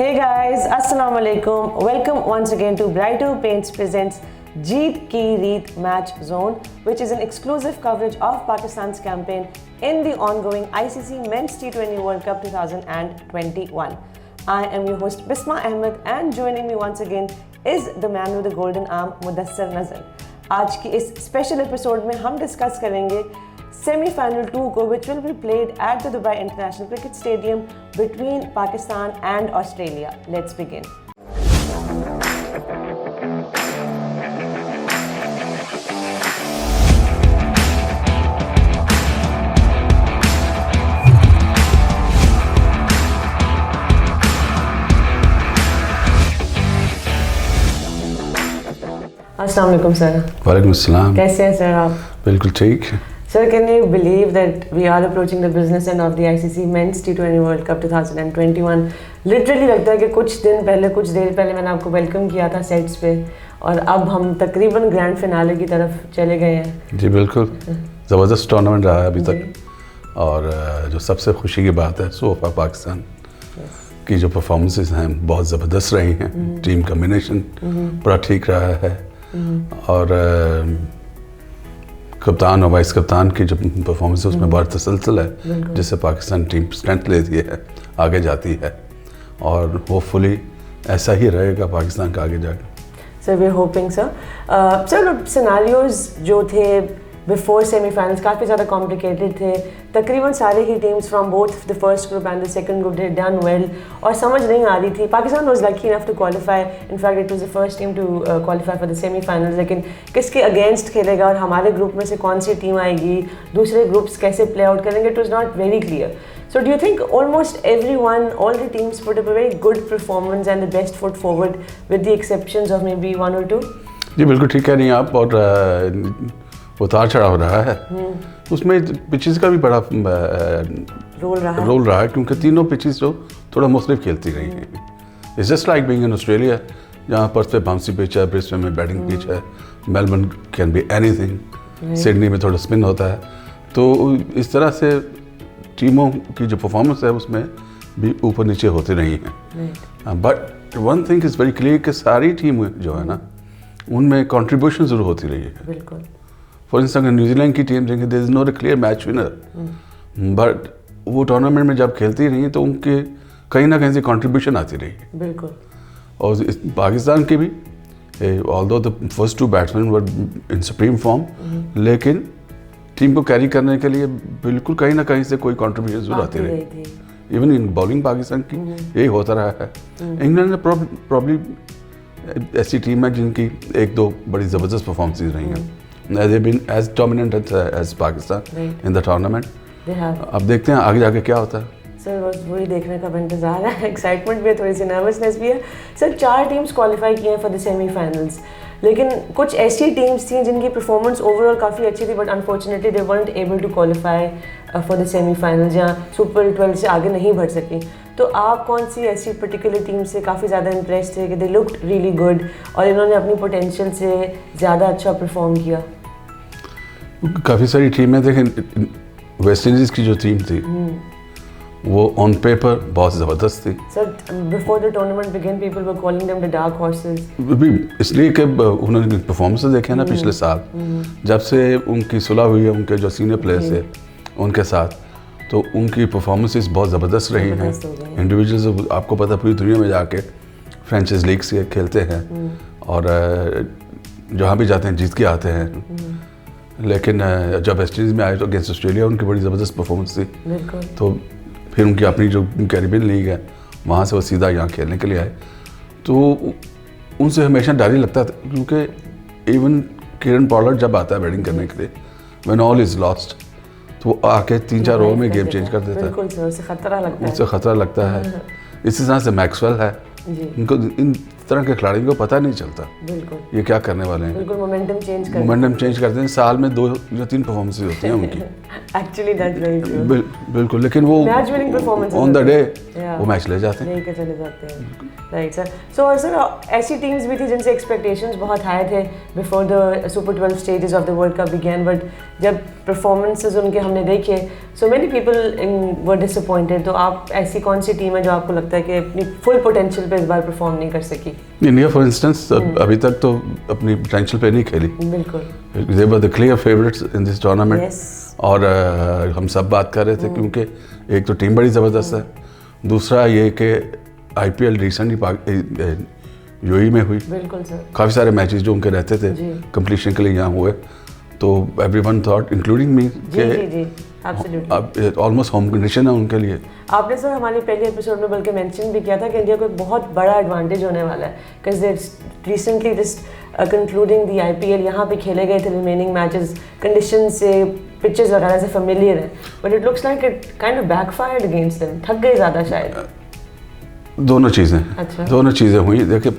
Hey guys, Assalamu alaikum. Welcome once again to Brighter Paints presents Jeet Ki Reet Match Zone, which is an exclusive coverage of Pakistan's campaign in the ongoing ICC Men's T20 World Cup 2021. I am your host Bisma Ahmed and joining me once again is the man with the golden arm, Mudassir Nazar. आज की इस special episode में हम discuss करेंगे semi-final 2 को which will be played at the Dubai International Cricket Stadium between Pakistan and Australia. Let's begin. अस्सलाम वालेकुम sir. वालेकुम अस्सलाम। कैसे हैं सर आप? बिल्कुल ठीक। Sir, can you believe that we are approaching the business end of the ICC Men's T20 World Cup 2021? Literally लगता है कि कुछ देर पहले मैंने आपको वेलकम किया था सेट्स पे और अब हम तकरीबन ग्रैंड फिनाले की तरफ चले गए हैं। जी बिल्कुल, ज़बरदस्त टूर्नामेंट रहा है अभी तक और जो सबसे खुशी की बात है सो फार पाकिस्तान की जो परफॉर्मेंसेस हैं बहुत ज़बरदस्त रही हैं। टीम कम्बिनेशन पूरा ठीक रहा है और कप्तान और वाइस कप्तान की जो परफॉर्मेंस है उसमें बहुत तसलसल है जिससे पाकिस्तान टीम स्ट्रेंथ लेती है, आगे जाती है और होपफुली ऐसा ही रहेगा पाकिस्तान का आगे जाके। Sir we are hoping sir. Sir scenarios जो थे बिफोर सेमीफाइनल्स काफ़ी ज़्यादा कॉम्प्लिकेटेड थे। तकरीबन सारे ही teams from both the first group and the second group did done well और समझ नहीं आ रही थी। Pakistan was lucky enough to qualify, in fact it was the first team to qualify for the semifinals. लेकिन किसके अगेंस्ट खेलेगा और हमारे ग्रुप में से कौन सी टीम आएगी, दूसरे ग्रुप्स कैसे प्ले आउट करेंगे, it was not very clear. So do you think almost everyone, all the teams put up a very good performance and the best foot forward with the exceptions of maybe one or two? जी बिल्कुल ठीक कह रही हैं आप और उतार चढ़ाव रहा है उसमें पिचेस का भी बड़ा रोल रहा है क्योंकि तीनों पिचेस जो थोड़ा मुख्तलिफ खेलती रही हैं। It's just like being in Australia जहाँ पर पे बाउंसी पिच है, ब्रिस्बेन में बैटिंग पिच है, Melbourne can be anything, Sydney में थोड़ा स्पिन होता है। तो इस तरह से टीमों की जो परफॉर्मेंस है उसमें भी ऊपर नीचे होती रही हैं। But one thing is very clear कि सारी टीम जो है ना उनमें कंट्रीब्यूशन ज़रूर होती रही है। बिल्कुल। फॉर इंस्टेंस अगर न्यूजीलैंड की टीम देखें there is not a clear match winner, but वो टूर्नामेंट में जब खेलती रही तो उनके कहीं ना कहीं से कंट्रीब्यूशन आती रही। बिल्कुल। और पाकिस्तान के भी although the first two batsmen were in supreme form, लेकिन टीम को कैरी करने के लिए बिल्कुल कहीं ना कहीं से कोई कंट्रीब्यूशन जरूर आती रही। इवन इन बॉलिंग पाकिस्तान की यही होता रहा है। इंग्लैंड में प्रॉब्ली ऐसी टीम है जिनकी एक दो बड़ी ज़बरदस्त परफॉर्मेंसेस रही हैं। They've been as dominant as Pakistan in the tournament. अब देखते हैं आगे जाके क्या होता है। सर बस वही देखने का इंतजार है, एक्साइटमेंट भी है, थोड़ी सी नर्वसनेस भी है। सर 4 टीम्स क्वालिफाई किए हैं फॉर द सेमीफाइनल्स, लेकिन कुछ ऐसी टीम्स थी जिनकी परफॉर्मेंस ओवरऑल काफ़ी अच्छी थी but unfortunately they weren't able to qualify for the semi-finals या सुपर 12 से आगे नहीं बढ़ सकी। तो आप कौन सी ऐसी पर्टिकुलर टीम से काफ़ी ज़्यादा इंप्रेस थे कि दे लुक्ड रियली गुड और इन्होंने अपनी पोटेंशियल से ज़्यादा अच्छा परफॉर्म किया? काफ़ी सारी टीमें देखें, वेस्ट इंडीज़ की जो टीम थी वो ऑन पेपर बहुत ज़बरदस्त थी। Sir before the tournament begin people were calling them the dark horses, इसलिए कि उन्होंने परफॉर्मेंस देखे ना पिछले साल जब से उनकी सुलह हुई है उनके जो सीनियर प्लेयर्स थे उनके साथ, तो उनकी परफॉर्मेंसेस बहुत ज़बरदस्त रही हैं। इंडिविजुअल्स आपको पता पूरी दुनिया में जाके फ्रेंचाइज लीग से खेलते हैं और जहाँ भी जाते हैं जीत के आते हैं, लेकिन जब वेस्ट इंडीज़ में आए तो अगेंस्ट ऑस्ट्रेलिया उनकी बड़ी ज़बरदस्त परफॉर्मेंस थी। तो फिर उनकी अपनी जो कैरिबियन लीग है वहाँ से वो सीधा यहाँ खेलने के लिए आए। तो उनसे हमेशा डर ही लगता था क्योंकि इवन किरण पॉलर जब आता है बैटिंग करने के लिए व्हेन ऑल इज़ लॉस्ट तो वो आके 3-4 ओवर में गेम चेंज कर देता है। उससे खतरा लगता है। इसी तरह से मैक्सवेल है, इनको इन तरह के खिलाड़ियों को पता नहीं चलता बिल्कुल ये क्या करने वाले हैं। बिल्कुल मोमेंटम चेंज करते हैं, साल में 2 या 3 परफॉर्मेंसेज होती हैं उनकी। Actually that's very true. बिल्कुल, लेकिन वो match winning performance on the day वो मैच ले जाते हैं, लेके चले जाते हैं। Right sir. सो और सर ऐसी टीम्स भी थी जिनसे एक्सपेक्टेशंस बहुत हाई थे before the super 12 stages of the world cup began, but जब परफॉर्मेंसेस उनके हमने देखे so many people were disappointed. तो आप ऐसी कौन सी टीम है जो आपको लगता है कि अपनी फुल पोटेंशियल पे इस बार परफॉर्म नहीं कर सकी? इंडिया फॉर इंस्टेंस अभी तक तो अपनी पोटेंशियल पे नहीं खेली। बिल्कुल, they were the clear favourites in this tournament. Yes. और हम सब बात कर रहे थे क्योंकि एक तो टीम बड़ी ज़बरदस्त है, दूसरा ये कि आईपीएल रिसेंटली यूएई में हुई, बिल्कुल सर। काफ़ी सारे मैचेस जो उनके रहते थे जी। कंप्लीशन के लिए यहाँ हुए, तो एवरीवन थॉट इंक्लूडिंग मी जी जी जी एब्सोल्युटली। अब ऑलमोस्ट होम कंडीशन है उनके लिए। आपने सर हमारे पहले एपिसोड में बल्कि मेंशन भी किया था कि इंडिया को एक बहुत बड़ा एडवांटेज होने वाला है, because they recently just concluding the IPL यहाँ पे खेले गए थे रिमेनिंग मैचेस, कंडीशन से पिचेस वगैरह से फेमिलियर है, but it looks like it kind of backfired against them, थक गए ज़्यादा शायद। दोनों चीज़ें अच्छा। दोनों चीज़ें हुई। देखिए,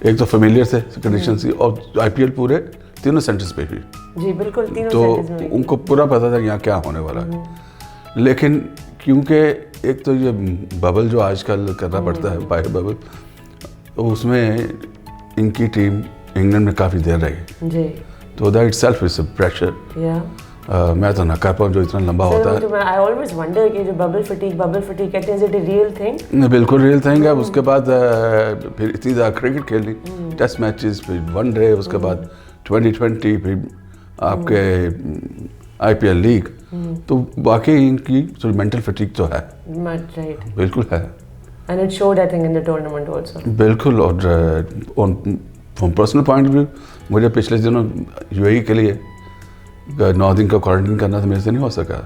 एक तो फेमिलियर थे कंडीशन थी, और आईपीएल पूरे तीनों सेंटर्स पे हुई, जी बिल्कुल, तीनों तो सेंटर्स में उनको पूरा पता था यहाँ क्या होने वाला है। लेकिन क्योंकि एक तो ये बबल जो आजकल करना पड़ता है, बाहर बबल, तो उसमें इनकी टीम इंग्लैंड में काफ़ी देर रही जी, तो that itself is a pressure. या मैं तो ना कर पाऊँ जो इतना लंबा होता है। आई ऑलवेज वंडर कि जो बबल फटीग कहते हैं, is it a real thing? बिल्कुल रियल थिंग है। उसके बाद फिर इतनी ज़्यादा क्रिकेट खेलनी, टेस्ट मैचेस, फिर वनडे, उसके बाद 2020, फिर आपके आईपीएल लीग, तो वाकई इनकी जो मेंटल फटीग तो है, राइट, बिल्कुल है। And it showed I think in the tournament also. बिल्कुल। और from personal point of view, मुझे पिछले दिनों यूएई के लिए 9 दिन का क्वारंटीन करना था, मेरे से नहीं हो सका।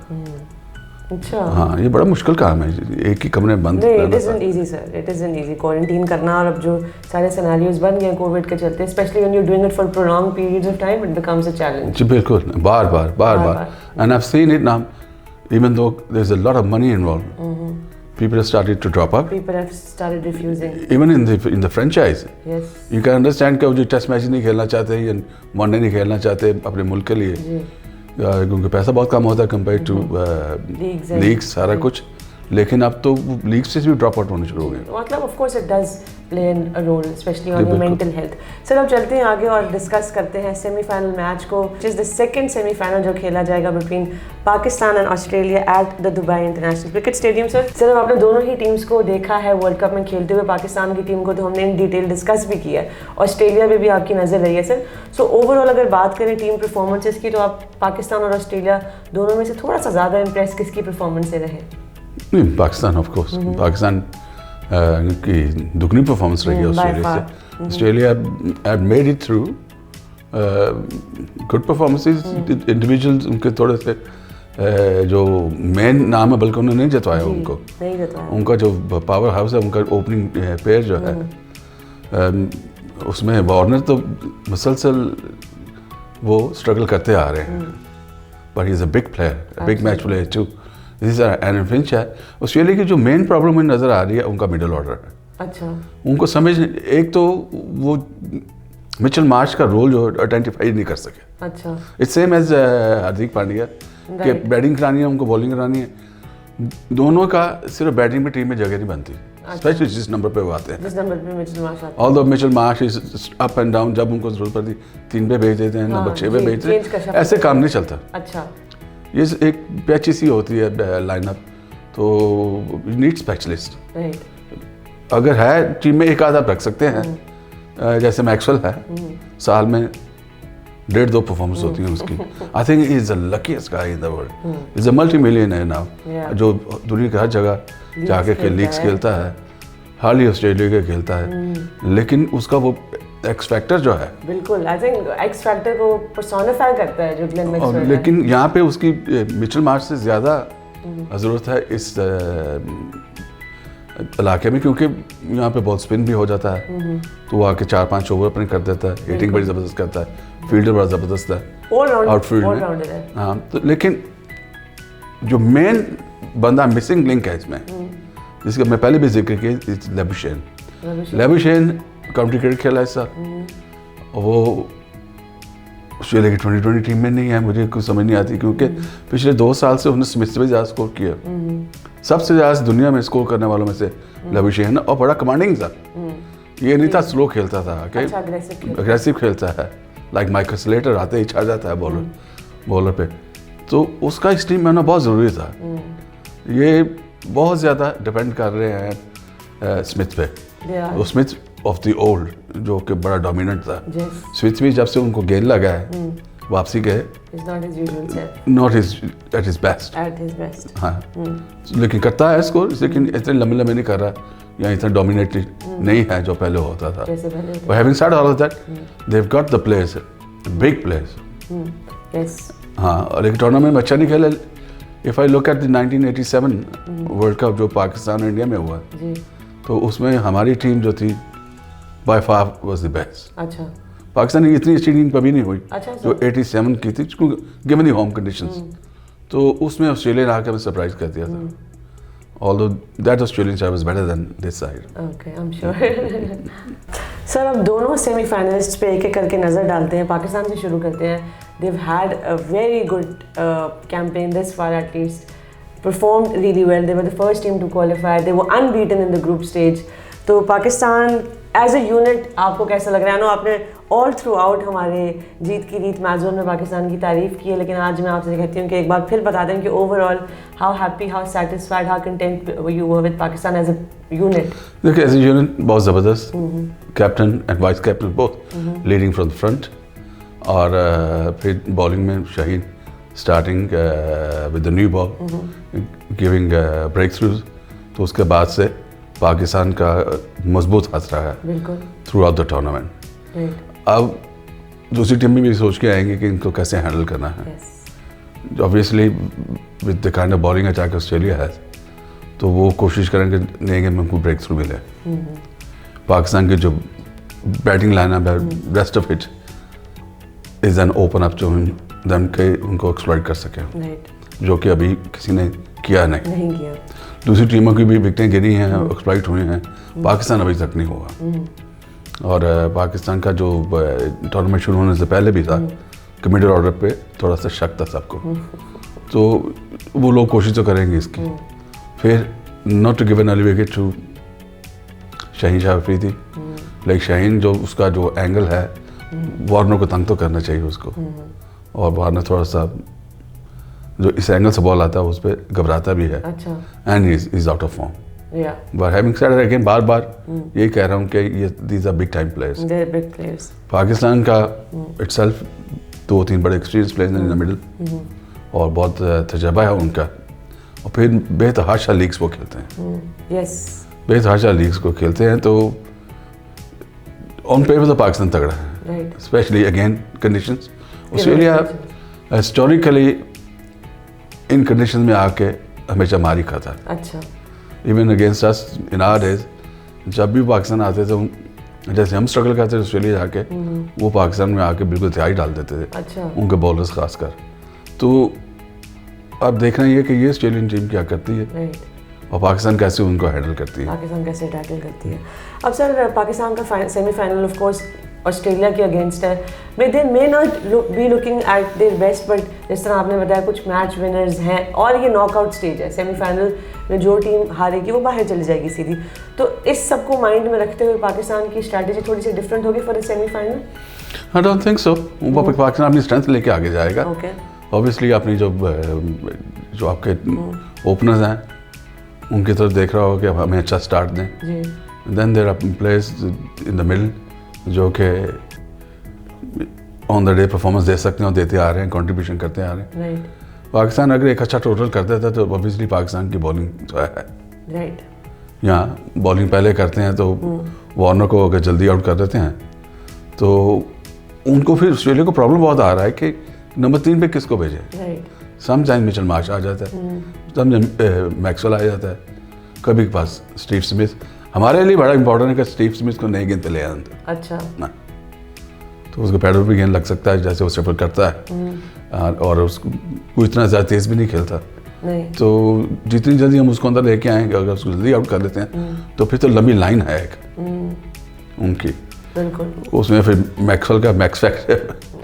अच्छा। हाँ, ये बड़ा मुश्किल काम है, एक ही कमरे में बंद रहना। It isn't easy sir, it isn't easy quarantine करना, और अब जो सारे सिनेरियोज बन गए कोविड के चलते, specially when you doing it for prolong periods of time, it becomes a challenge. जी बिल्कुल, बार बार and I have seen it now, even though there is a lot of money involved, people have started to drop up. People have started refusing. Even in the franchise. Yes. You can understand कि वो जो test match नहीं खेलना चाहते या one day नहीं खेलना चाहते अपने मुल्क के लिए, क्योंकि पैसा बहुत कम होता है कंपेयर टू लीग्स सारा कुछ। लेकिन अब तो लीग से भी ड्रॉप आउट होने शुरू हो गए। मतलब of course it does play a role, especially on your mental health. Sir अब चलते हैं आगे और डिस्कस करते हैं सेमीफाइनल मैच को, which is the second semifinal जो खेला जाएगा between Pakistan and Australia at the Dubai International Cricket Stadium. Sir अब आपने दोनों ही टीम्स को देखा है वर्ल्ड कप में खेलते हुए। पाकिस्तान की टीम को तो हमने इन डिटेल डिस्कस भी किया है, ऑस्ट्रेलिया में भी आपकी नज़र रही है सर। सो ओवरऑल अगर बात करें टीम परफॉर्मेंसेस की, तो आप पाकिस्तान और ऑस्ट्रेलिया दोनों में से थोड़ा सा ज़्यादा इंप्रेस किसकी परफॉर्मेंस से रहे? नहीं, पाकिस्तान ऑफ कोर्स। पाकिस्तान की दुगनी परफॉर्मेंस रही है ऑस्ट्रेलिया से। Australia had made it through good performances, individuals उनके थोड़े से जो मेन नाम है, बल्कि उन्होंने नहीं जतवाया उनको, नहीं जतवाया। उनका जो पावर हाउस है, उनका ओपनिंग पेयर जो है, उसमें वार्नर तो मुसलसल वो स्ट्रगल करते आ रहे हैं, but he is a big player, big match player too. Aaron Finch है। ऑस्ट्रेलिया की जो मेन प्रॉब्लम मुझे नज़र आ रही है उनका मिडल ऑर्डर है। अच्छा। उनको समझ, एक तो वो मिचेल मार्श का रोल जो आइडेंटिफाई नहीं कर सके। अच्छा। It's same as Hardik Pandya कि बैटिंग करानी है, उनको बॉलिंग करानी है, दोनों का सिर्फ बैटिंग में टीम में जगह नहीं बनती, स्पेशली जिस नंबर पे वो आते हैं, जिस नंबर पे मिचेल मार्श आते हैं। Although Mitchell Marsh is up and down, जब उनको जरूरत पड़ती 3 पे भेज देते हैं, नंबर 6 पे भेज देते हैं, ऐसे काम नहीं चलता। अच्छा। ये एक पैची सी होती है लाइनअप, तो नीड स्पेशलिस्ट। राइट। अगर है टीम में एक आध आप रख सकते हैं, जैसे मैक्सवेल है, साल में 1.5-2 परफॉर्मेंस होती हैं उसकी। I think he is the luckiest guy in the world, is a multi millionaire now, जो दुनिया की हर जगह जाके लीग्स खेलता है, हाल ही ऑस्ट्रेलिया के खेलता है, लेकिन उसका वो एक्स फैक्टर जो है, बिल्कुल आई थिंक एक्स फैक्टर को पर्सोनिफाई करता है जो ग्लेन मैक्सवेल है। लेकिन यहाँ पे उसकी मिचेल मार्श से ज़्यादा ज़रूरत है इस इलाके में, क्योंकि यहाँ पे बहुत स्पिन भी हो जाता है, तो वो आके 4-5 ओवर अपने कर देता है, हिटिंग बड़ी ज़बरदस्त करता है, फील्डर बड़ा ज़बरदस्त है, आउटफील्ड में। हाँ, तो लेकिन जो मेन बंदा मिसिंग लिंक है इसमें, जिसका मैं पहले भी जिक्र किया, लैबुशेन काउंटी क्रिकेट खेला इस साल, और वो ऑस्ट्रेलिया की 2020 टीम में नहीं है। मुझे कुछ समझ नहीं आती, क्योंकि पिछले 2 साल से उन्होंने स्मिथ से भी ज़्यादा स्कोर किया, सबसे ज़्यादा दुनिया में स्कोर करने वालों में से लविशेन, और बड़ा कमांडिंग था। ये नहीं था स्लो खेलता था, अग्रेसिव खेलता है, लाइक माइकल स्लेटर आते ही छा जाता है बॉलर पे। तो उसका इस टीम में होना बहुत ज़रूरी था। ये बहुत ज़्यादा डिपेंड कर रहे हैं स्मिथ पे। वो स्मिथ ऑफ द ओल्ड जो कि बड़ा डोमिनेंट था। स्मिथ भी जब से उनको गेंद लगा है वापसी गए, नॉट एट हिज बेस्ट। हाँ, लेकिन करता है स्कोर, लेकिन इतने लंबे नहीं कर रहा, या इतना डोमिनेटेड नहीं है जो पहले होता था। But having said all of that, they've got the players, big players. Yes. हाँ, और एक टूर्नामेंट में अच्छा नहीं खेला। If I look at the 1987 world cup जो पाकिस्तान और इंडिया में हुआ, तो उसमें हमारी टीम जो थी by far was the best. अच्छा। पाकिस्तान की इतनी अच्छी टीम कभी नहीं हुई अच्छा, जो 87 की थी, given the home conditions। तो उसमें ऑस्ट्रेलिया ने आकर हमें सरप्राइज कर दिया था। Although that Australian side was better than this side. Okay, I'm sure. Sir, अब दोनों सेमीफाइनलिस्ट्स पे एक एक करके नज़र डालते हैं। पाकिस्तान से शुरू करते हैं। They've had a very good campaign this far, at least. Performed really well. They were the first team to qualify. They were unbeaten in the group stage. तो पाकिस्तान एज ए यूनिट आपको कैसा लग रहा है? नो, आपने all through out हमारे जीत की रीत मैच जोन में पाकिस्तान की तारीफ की है, लेकिन आज मैं आपसे कहती हूँ कि एक बार फिर बता दें कि overall how happy, how satisfied, how content you were with Pakistan as a unit? देखिए, एज ए यूनिट बहुत ज़बरदस्त, captain and vice captain both leading from the front, और फिर बॉलिंग में Shaheen starting with the new ball, giving breakthroughs. तो उसके बाद से पाकिस्तान का मजबूत हाथ रहा है थ्रू आउट द टूर्नामेंट। अब दूसरी टीम भी सोच के आएंगे कि इनको कैसे हैंडल करना है। Obviously with the kind of bowling attack Australia है, तो वो कोशिश करेंगे नहीं कि उनको ब्रेक थ्रू मिले। पाकिस्तान की जो बैटिंग लाइनअप है, rest of it is an open up जो दम के उनको एक्सप्लॉइट कर सके, जो कि अभी किसी ने किया नहीं किया। दूसरी टीमों की भी विकेटें गिरी हैं, एक्सप्लॉइट हुए हैं, पाकिस्तान अभी तक नहीं हुआ। और पाकिस्तान का जो टूर्नामेंट शुरू होने से पहले भी था कि मिडिल ऑर्डर पे थोड़ा सा शक था सबको, तो वो लोग कोशिश तो करेंगे इसकी। फिर not to give an early wicket to Shaheen Shah Afridi, like Shaheen जो उसका जो एंगल है, वार्नर को तंग तो करना चाहिए उसको, और वार्नर थोड़ा सा जो इस एंगल से बॉल आता है उस पर घबराता भी है, and is out of form. But having said that, again बार यही कह रहा हूँ कि ये these are big time players. Pakistan का इटसेल्फ 2-3 बड़े experience players in the middle, और बहुत तजर्बा है उनका, और फिर बेतहाशा लीग्स वो खेलते हैं। बेतहाशा लीग्स को खेलते हैं, तो ऑन पेपर तो पाकिस्तान तगड़ा है, specially again conditions. Australia historically in condition में आके हमेशा मारी खाता है। अच्छा। Even against us in our days, जब भी पाकिस्तान आते थे, जैसे हम स्ट्रगल करते थे ऑस्ट्रेलिया जाके, वो पाकिस्तान में आके बिल्कुल तैयारी डाल देते थे। अच्छा। उनके बॉलर्स खासकर। तो अब देखना ये कि ये ऑस्ट्रेलियन टीम क्या करती है, और पाकिस्तान कैसे उनको हैंडल करती है, पाकिस्तान कैसे टैकल करती है। अब सर, पाकिस्तान का सेमीफाइनल ऑफ कोर्स ऑस्ट्रेलिया के अगेंस्ट है, they may not be looking at their best, but जिस तरह आपने बताया कुछ मैच विनर्स हैं, और ये नॉकआउट स्टेज है। सेमीफाइनल में जो टीम हारेगी वो बाहर चली जाएगी सीधी। तो इस सब को माइंड में रखते हुए पाकिस्तान की स्ट्रैटेजी थोड़ी सी डिफरेंट होगी for the semifinal? I don't think so. Pakistan अपनी स्ट्रेंथ लेके आगे जाएगा। ऑब्वियसली अपनी जो आपके ओपनर्स हैं उनकी तरफ देख रहा होगा कि हमें अच्छा स्टार्ट दें। Then there are players in the middle जो कि ऑन द डे परफॉर्मेंस दे सकते हैं और देते आ रहे हैं, कंट्रीब्यूशन करते आ रहे हैं। पाकिस्तान अगर एक अच्छा टोटल कर देता तो ऑब्वियसली पाकिस्तान की बॉलिंग जो है यहाँ बॉलिंग पहले करते हैं, तो वार्नर को अगर जल्दी आउट कर देते हैं तो उनको फिर ऑस्ट्रेलिया को प्रॉब्लम बहुत आ रहा है कि नंबर 3 पे किसको भेजें। समटाइम मिचेल मार्श आ जाता है, समटाइम मैक्सवेल आ जाता है, कभी के पास स्टीव स्मिथ। हमारे लिए बड़ा इंपॉर्टेंट है कि स्टीव स्मिथ को नई गेंद पे ले आते। अच्छा ना, तो उसको पैडल पे गेंद लग सकता है जैसे वो सफर करता है, और उसको वो इतना ज़्यादा तेज़ भी नहीं खेलता नहीं। तो जितनी जल्दी हम उसको अंदर लेके आएंगे, अगर उसको जल्दी आउट कर लेते हैं तो फिर तो लंबी लाइन है एक, उनकी, बिल्कुल उसमें फिर मैक्सवेल का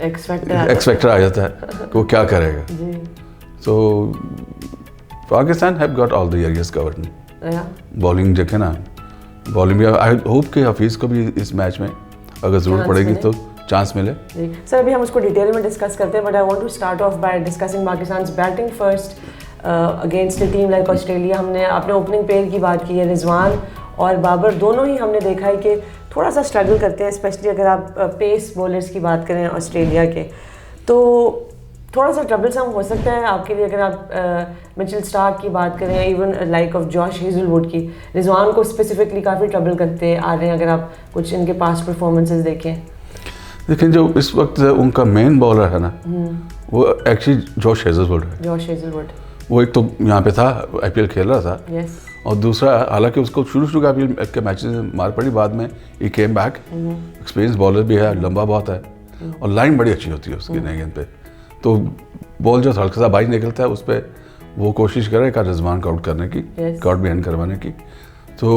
एक्स फैक्टर आ जाता है कि वो क्या करेगा। तो Pakistan have got all the areas covered. Bowling देखे ना, बॉलिंग भी आई होप कि हफीज़ को भी इस मैच में अगर ज़रूरत पड़ेगी तो चांस मिले। सर अभी हम उसको डिटेल में डिस्कस करते हैं, but I want to start off by discussing Pakistan's batting first against a team like Australia. हमने अपने ओपनिंग पेयर की बात की है, रिजवान और बाबर दोनों ही हमने देखा है कि थोड़ा सा स्ट्रगल करते हैं, स्पेशली अगर आप पेस बॉलर्स की बात करें ऑस्ट्रेलिया के, तो थोड़ा सा ट्रबलसम हो सकता है आपके लिए अगर आप मिचेल स्टार्क की बात करें, even like of Josh Hazlewood की। रिजवान को स्पेसिफिकली काफ़ी ट्रबल करते आ रहे हैं अगर आप कुछ इनके पास्ट परफॉर्मेंसेस देखें। लेकिन जो इस वक्त उनका मेन बॉलर है ना, वो एक्चुअली जॉश हेजलवुड है। जॉश हेजलवुड वो एक तो यहाँ पे था, IPL खेल रहा था, yes. और दूसरा हालांकि उसको शुरू के IPL के मैचेस में मार पड़ी, बाद में ही केम बैक। एक्सपीरियंस बॉलर भी है, लंबा बहुत है और लाइन बड़ी अच्छी होती है उसकी नई गेंद पे। तो बॉल जो हल्का सा बाहर निकलता है उस पर वो कोशिश करेगा रिजवान को आउट करने की, आउट बिहाइंड करवाने की। तो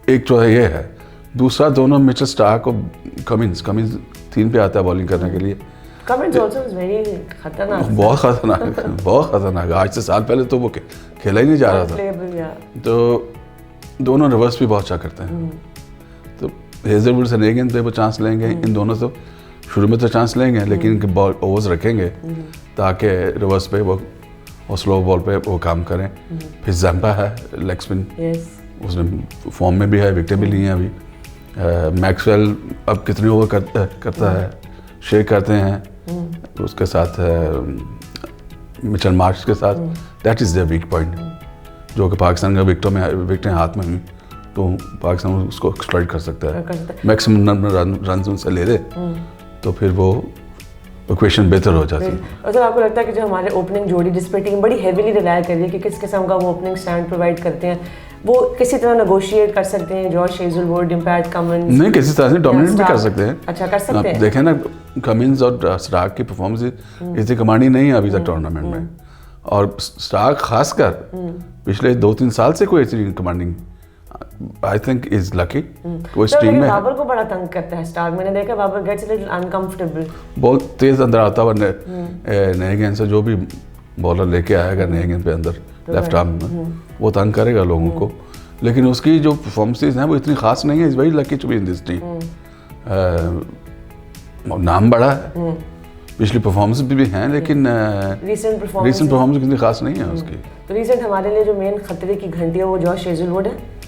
एक जो है ये है। दूसरा दोनों मिचेल स्टार्क और कमिंस 3 पे आता है बॉलिंग करने के लिए। कमिंस आल्सो इज वेरी खतरनाक, बहुत खतरनाक। आज से साल पहले तो वो खेला ही नहीं जा रहा था। तो दोनों रिवर्स भी बहुत अच्छा करते हैं। तो हेजलवुड से नई गेंद पे वो चांस लेंगे, इन दोनों से शुरू में तो चांस लेंगे, लेकिन इनके बॉल ओवर्स रखेंगे ताकि रिवर्स पे वो और स्लो बॉल पे वो काम करें। फिर जम्पा है लेग स्पिन, उसने फॉर्म में भी है, विकेट भी ली हैं अभी। मैक्सवेल अब कितने ओवर करता है, शेयर करते हैं उसके साथ, मिचेल मार्श के साथ। That is the weak point, जो कि पाकिस्तान का विकेटें हाथ में हुई तो पाकिस्तान उसको एक्सप्लॉइट कर सकता है। मैक्सिमम रन उनसे ले ले तो फिर वो इक्वेशन बेहतर हो जाती है। और सर आपको लगता है कि जो हमारे ओपनिंग जोड़ी जिस पे टीम बड़ी हेवीली रिलाय कर रही है कि किस किस्म का वो ओपनिंग स्टैंड प्रोवाइड करते हैं, वो किसी तरह नेगोशिएट कर सकते हैं? जॉश हेजलवुड, पैट कमिंस नहीं, किसी तरह से डोमिनेट भी कर सकते हैं। अच्छा, कर सकते हैं। देखें ना, कमिंस और स्टार्क की परफॉर्मेंस इतनी कमांडी नहीं है अभी तक टूर्नामेंट में, और स्टार्क खासकर पिछले 2-3 साल से कोई ऐसी commanding I think is lucky वो इस टीम में। बाबर को बड़ा तंग करता है स्टार्क, मैंने देखा Babar gets a little uncomfortable. बहुत तेज अंदर आता हुआ नए गेंद से, जो भी बॉलर लेके आएगा नए गेंद पे अंदर लेफ्ट आर्म में, वो तंग करेगा लोगों को। लेकिन उसकी जो परफॉर्मेंसेज हैं वो इतनी खास नहीं है। Is very lucky to be in this team. नाम बड़ा है, पिछली परफॉर्मेंस भी हैं, लेकिन रीसेंट परफॉर्मेंस कितनी खास नहीं है उसकी। तो रीसेंट हमारे लिए जो मेन खतरे की घंटी है वो जॉश हेजलवुड है।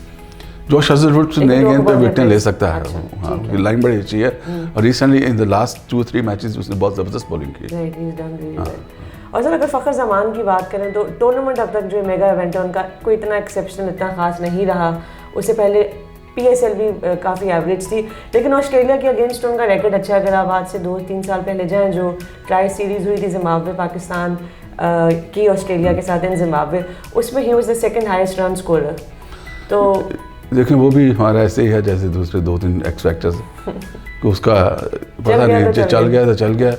जॉश हेजलवुड से नए गेंद पे विकेटें ले सकता है। हाँ, लाइन बड़ी अच्छी है, और recently in the last 2-3 matches उसने बहुत ज़बरदस्त बॉलिंग की। और सर अगर फ़खर ज़मान की बात करें तो टूर्नामेंट अब तक जो मेगा इवेंट है उनका कोई इतना एक्सेप्शनल, इतना खास नहीं रहा। उससे पहले PSL भी काफ़ी एवरेज थी, लेकिन ऑस्ट्रेलिया के अगेंस्ट उनका रिकॉर्ड अच्छा है। अगर आप आज से 2-3 साल पहले जाएँ, जो ट्राई सीरीज़ हुई थी जिम्बाब्वे पाकिस्तान की ऑस्ट्रेलिया के साथ इन जिम्बाब्वे, उसमें he was the second highest run scorer. तो देखिए वो भी हमारा ऐसे ही है जैसे दूसरे 2-3 एक्स फैक्टर्स कि उसका पता नहीं, जो चल गया तो चल गया।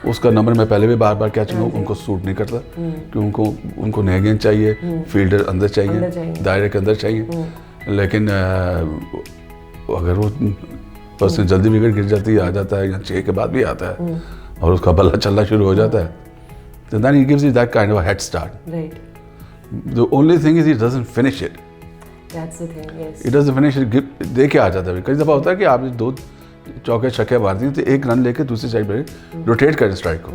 उसका नंबर मैं पहले भी बार कह चुका हूँ, उनको सूट नहीं करता कि उनको नए गेंद चाहिए, फील्डर अंदर चाहिए, दायरे के अंदर चाहिए। लेकिन अगर वो पर्सन जल्दी विकेट गिर जाती है, आ जाता है, या 6 के बाद भी आता है और उसका बल्ला चलना शुरू हो जाता है, तो then he gives you that kind of a head start. Right. The only thing is he doesn't finish it. That's the thing, yes. It doesn't finish it. दे के आ जाता है। कई दफ़ा होता है कि आप 2 चौके छक्के मार दिए तो 1 रन लेके दूसरी साइड पर रोटेट करें स्ट्राइक को।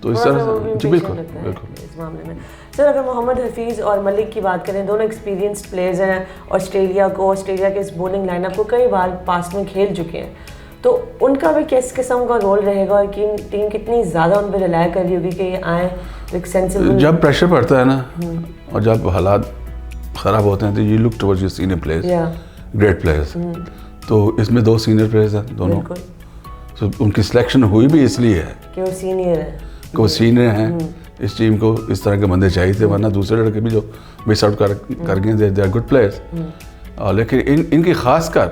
तो इस तरह से जी बिल्कुल इस मामले में। सर अगर मोहम्मद हफीज़ और मलिक की बात करें, दोनों एक्सपीरियंस्ड प्लेयर्स हैं। ऑस्ट्रेलिया के इस बॉलिंग लाइनअप को कई बार पास्ट में खेल चुके हैं, तो उनका भी किस किस्म का रोल रहेगा और टीम कितनी ज़्यादा उन पर रिलाय कर रही होगी कि ये आए एक सेंसिबल। जब प्रेशर पड़ता है ना और जब हालात ख़राब होते हैं तो you look towards your senior players, great players. तो इसमें 2 सीनियर प्लेयर्स हैं दोनों, तो उनकी सिलेक्शन हुई भी इसलिए है कि वो सीनियर हैं। इस टीम को इस तरह के बंदे चाहिए थे, वरना दूसरे लड़के भी जो मिस आउट कर गए, दे आर गुड प्लेयर्स। लेकिन इनकी खास कर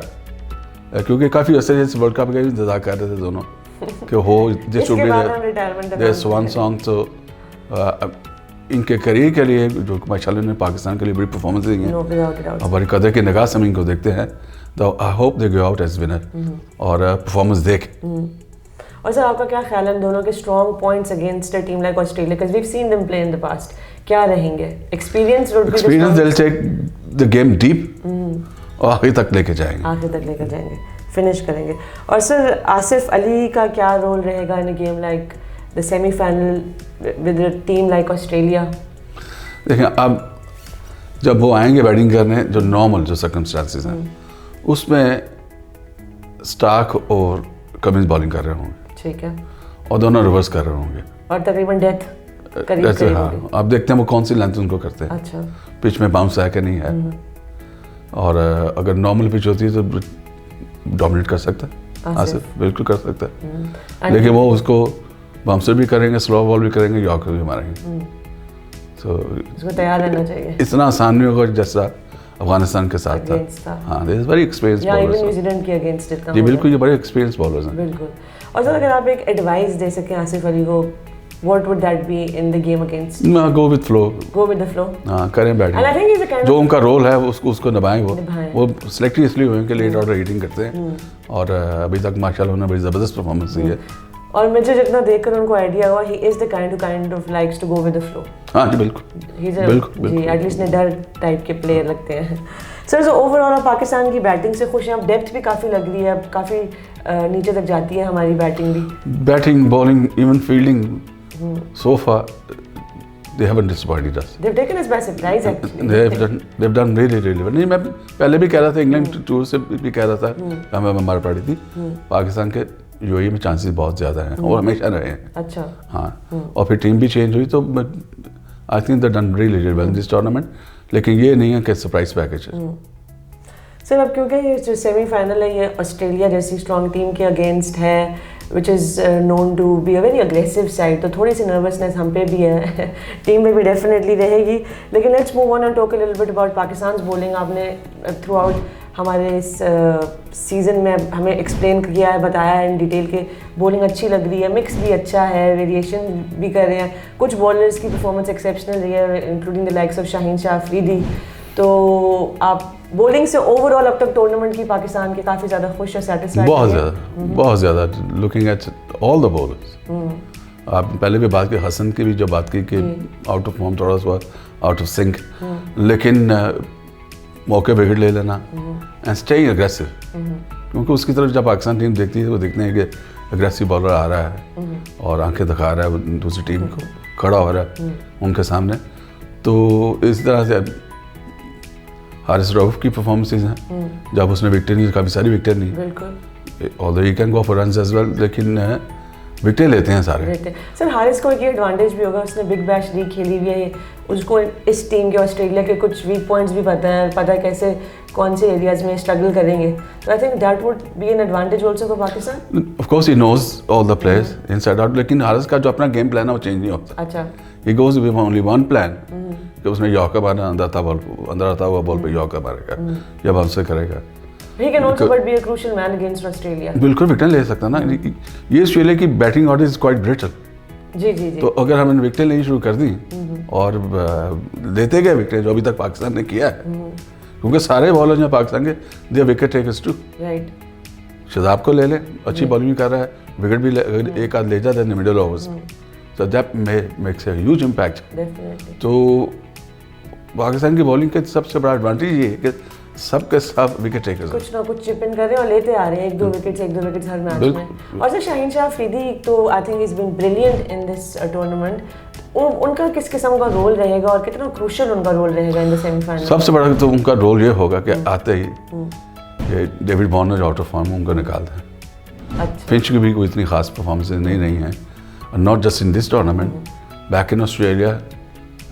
क्योंकि काफ़ी असर इस वर्ल्ड कप का इंतजार कर रहे थे दोनों कि हो जिस शुड स्वान सॉन्ग। तो इनके करियर के लिए जो माशाल्लाह ने पाकिस्तान के लिए बड़ी परफॉर्मेंस दी हैं और बड़ी कदर की निगाह से हम इनको देखते हैं। तो I hope they go out as winner और परफॉर्मेंस देख। और सर आपका क्या ख्याल है इन दोनों के strong points against a team like Australia, because we have seen them play in the past, क्या रहेंगे? Experience would be the experience, they will take the game deep और आखिर तक लेके जाएंगे, फिनिश करेंगे। और सर आसिफ अली का क्या रोल रहेगा in a game like the semifinal with a team like Australia? देखिए, अब जब वो आएंगे बैटिंग करने, जो नॉर्मल जो सर्कमस्टांसेस हैं उसमें स्टार्क और कमिंस बॉलिंग कर रहे होंगे, ठीक है, और दोनों रिवर्स कर रहे होंगे और तकरीबन डेथ करीब हाँ। अब देखते हैं वो कौन सी लेंथ उनको करते हैं। अच्छा, पिच में बाउंस है कि नहीं है, और अगर नॉर्मल पिच होती है तो डोमिनेट कर सकता है आसिफ, बिल्कुल कर सकता है। लेकिन वो उसको बाउंसर भी करेंगे, स्लो बॉल भी करेंगे, यॉर्कर भी मारेंगे। तो उसको तैयार रहना चाहिए। इतना आसान नहीं होगा जैसा अफगानिस्तान के साथ था। हाँ, they is very experience bowlers. New Zealand के अगेंस्ट इतना जी बिल्कुल, ये बड़े एक्सपीरियंस बॉलर्स हैं। बिल्कुल। और सर अगर आप एक एडवाइस दे सकें आसिफ अली को, what would that be in the game against? go with flow. Go with the flow. हाँ, करें batting. And I think he's a kind जो उनका रोल है उसको निभाएं। वो सिलेक्ट इसलिए हुए हैं कि लेट ऑर्डर हिटिंग करते हैं, और अभी तक माशाल्लाह उन्होंने बड़ी ज़बरदस्त परफॉर्मेंस दी है। और मुझे जितना देखकर उनको आइडिया हुआ, he is the kind of likes to go with the flow. हाँ जी बिल्कुल, बिल्कुल जी, एटलीस्ट निडर टाइप के प्लेयर लगते हैं। सर सो ओवरऑल आप पाकिस्तान की बैटिंग से खुश हैं? अब डेप्थ भी काफ़ी लग रही है, अब काफ़ी नीचे तक जाती है हमारी बैटिंग भी। Batting, bowling, even fielding, so far they haven't disappointed us. They've taken us by surprise actually. They've done really well. नहीं, मैं पहले भी कह रहा था, इंग्लैंड टूर से भी कह रहा था, हमें मार पड़ी थी। पाकिस्तान के यूएई में चांसेस बहुत ज़्यादा हैं और हमेशा रहे हैं। अच्छा, हाँ, और फिर टीम भी चेंज हुई, तो I think they done really well in this tournament. लेकिन ये नहीं है कि सरप्राइज पैकेज है। सर अब क्योंकि ये जो सेमीफाइनल है ये ऑस्ट्रेलिया जैसी स्ट्रॉन्ग टीम के अगेंस्ट है, which is known to be a very aggressive side, तो थोड़ी सी नर्वसनेस हम पे भी है, टीम में भी डेफिनेटली रहेगी। लेकिन let's move on and talk a little bit about Pakistan bowling. आपने थ्रू आउट हमारे इस सीज़न में हमें एक्सप्लेन किया है, बताया है इन डिटेल के बॉलिंग अच्छी लग रही है, मिक्स भी अच्छा है, वेरिएशन भी कर रहे हैं, कुछ बॉलर्स की परफॉर्मेंस एक्सेप्शनल रही है including the likes of Shaheen Shah Afridi. तो आप बॉलिंग से ओवरऑल अब तक टूर्नामेंट की पाकिस्तान के काफ़ी ज़्यादा खुश और सेटिस्फाइड? बहुत ज़्यादा looking at all the bowlers. आप पहले भी बात की, हसन की भी जो बात की कि आउट ऑफ फॉर्म, थोड़ा सा आउट ऑफ सिंक, लेकिन मौके विकेट ले लेना एंड स्टेइंग एग्रेसिव, क्योंकि उसकी तरफ जब पाकिस्तान टीम देखती है वो देखते हैं कि एग्रेसिव बॉलर आ रहा है और आंखें दिखा रहा है दूसरी टीम को, खड़ा हो रहा है उनके सामने। तो इस तरह से हारिस रऊफ की परफॉर्मेंसेज हैं, जब उसने विकेट नहीं, काफ़ी सारी विकेट नहीं, बिल्कुल, although he can go for runs as well, लेकिन विकेट लेते हैं सारे। सर हारिस को एक एडवांटेज भी होगा, उसने बिग बैश लीग खेली हुई है, उसको इस टीम के ऑस्ट्रेलिया के कुछ वीक पॉइंट्स भी पता है कैसे कौन से एरियाज में स्ट्रगल करेंगे, तो I think that would be an advantage also for Pakistan. Of course he knows all the players inside out, लेकिन हारिस का जो अपना गेम प्लान है वो चेंज नहीं होता। अच्छा, he goes with only one plan कि उसने यॉर्कर मारना, अंदर आता हुआ बॉल पे यॉर्कर मारेगा या बाउंसर करेगा। He can also but be a crucial man against Australia. बिल्कुल विकेट ले सकता ना, ये ऑस्ट्रेलिया की batting order is quite brittle. जी। तो अगर हमने विकेट लेनी शुरू कर दी और लेते गए विकेट, जो अभी तक पाकिस्तान ने किया है, क्योंकि सारे बॉलर जो पाकिस्तान के the wicket takers two, right, Shahzad को ले ले, अच्छी बॉलिंग कर रहा है, विकेट भी अगर एक आध ले जाता है middle overs, so that makes a huge impact. Definitely. तो पाकिस्तान की बॉलिंग का सबसे बड़ा एडवांटेज ये है कि सब के सब विकेट टेकर्स कुछ ना कुछ चिप इन कर रहे हैं और लेते आ रहे हैं, एक दो विकेट्स हर मैच में। और सर शाहीन शाह अफरीदी तो I think is been brilliant in this tournament. उनका किस किस्म का रोल रहेगा और कितना क्रूशियल उनका रोल रहेगा इन द सेमीफाइनल? सबसे बड़ा तो उनका रोल ये होगा कि आते ही David Warner out of form उनको निकाल दें। अच्छा, फिंच की भी कोई इतनी खास परफॉर्मेंस नहीं है, not just in this tournament, back in Australia,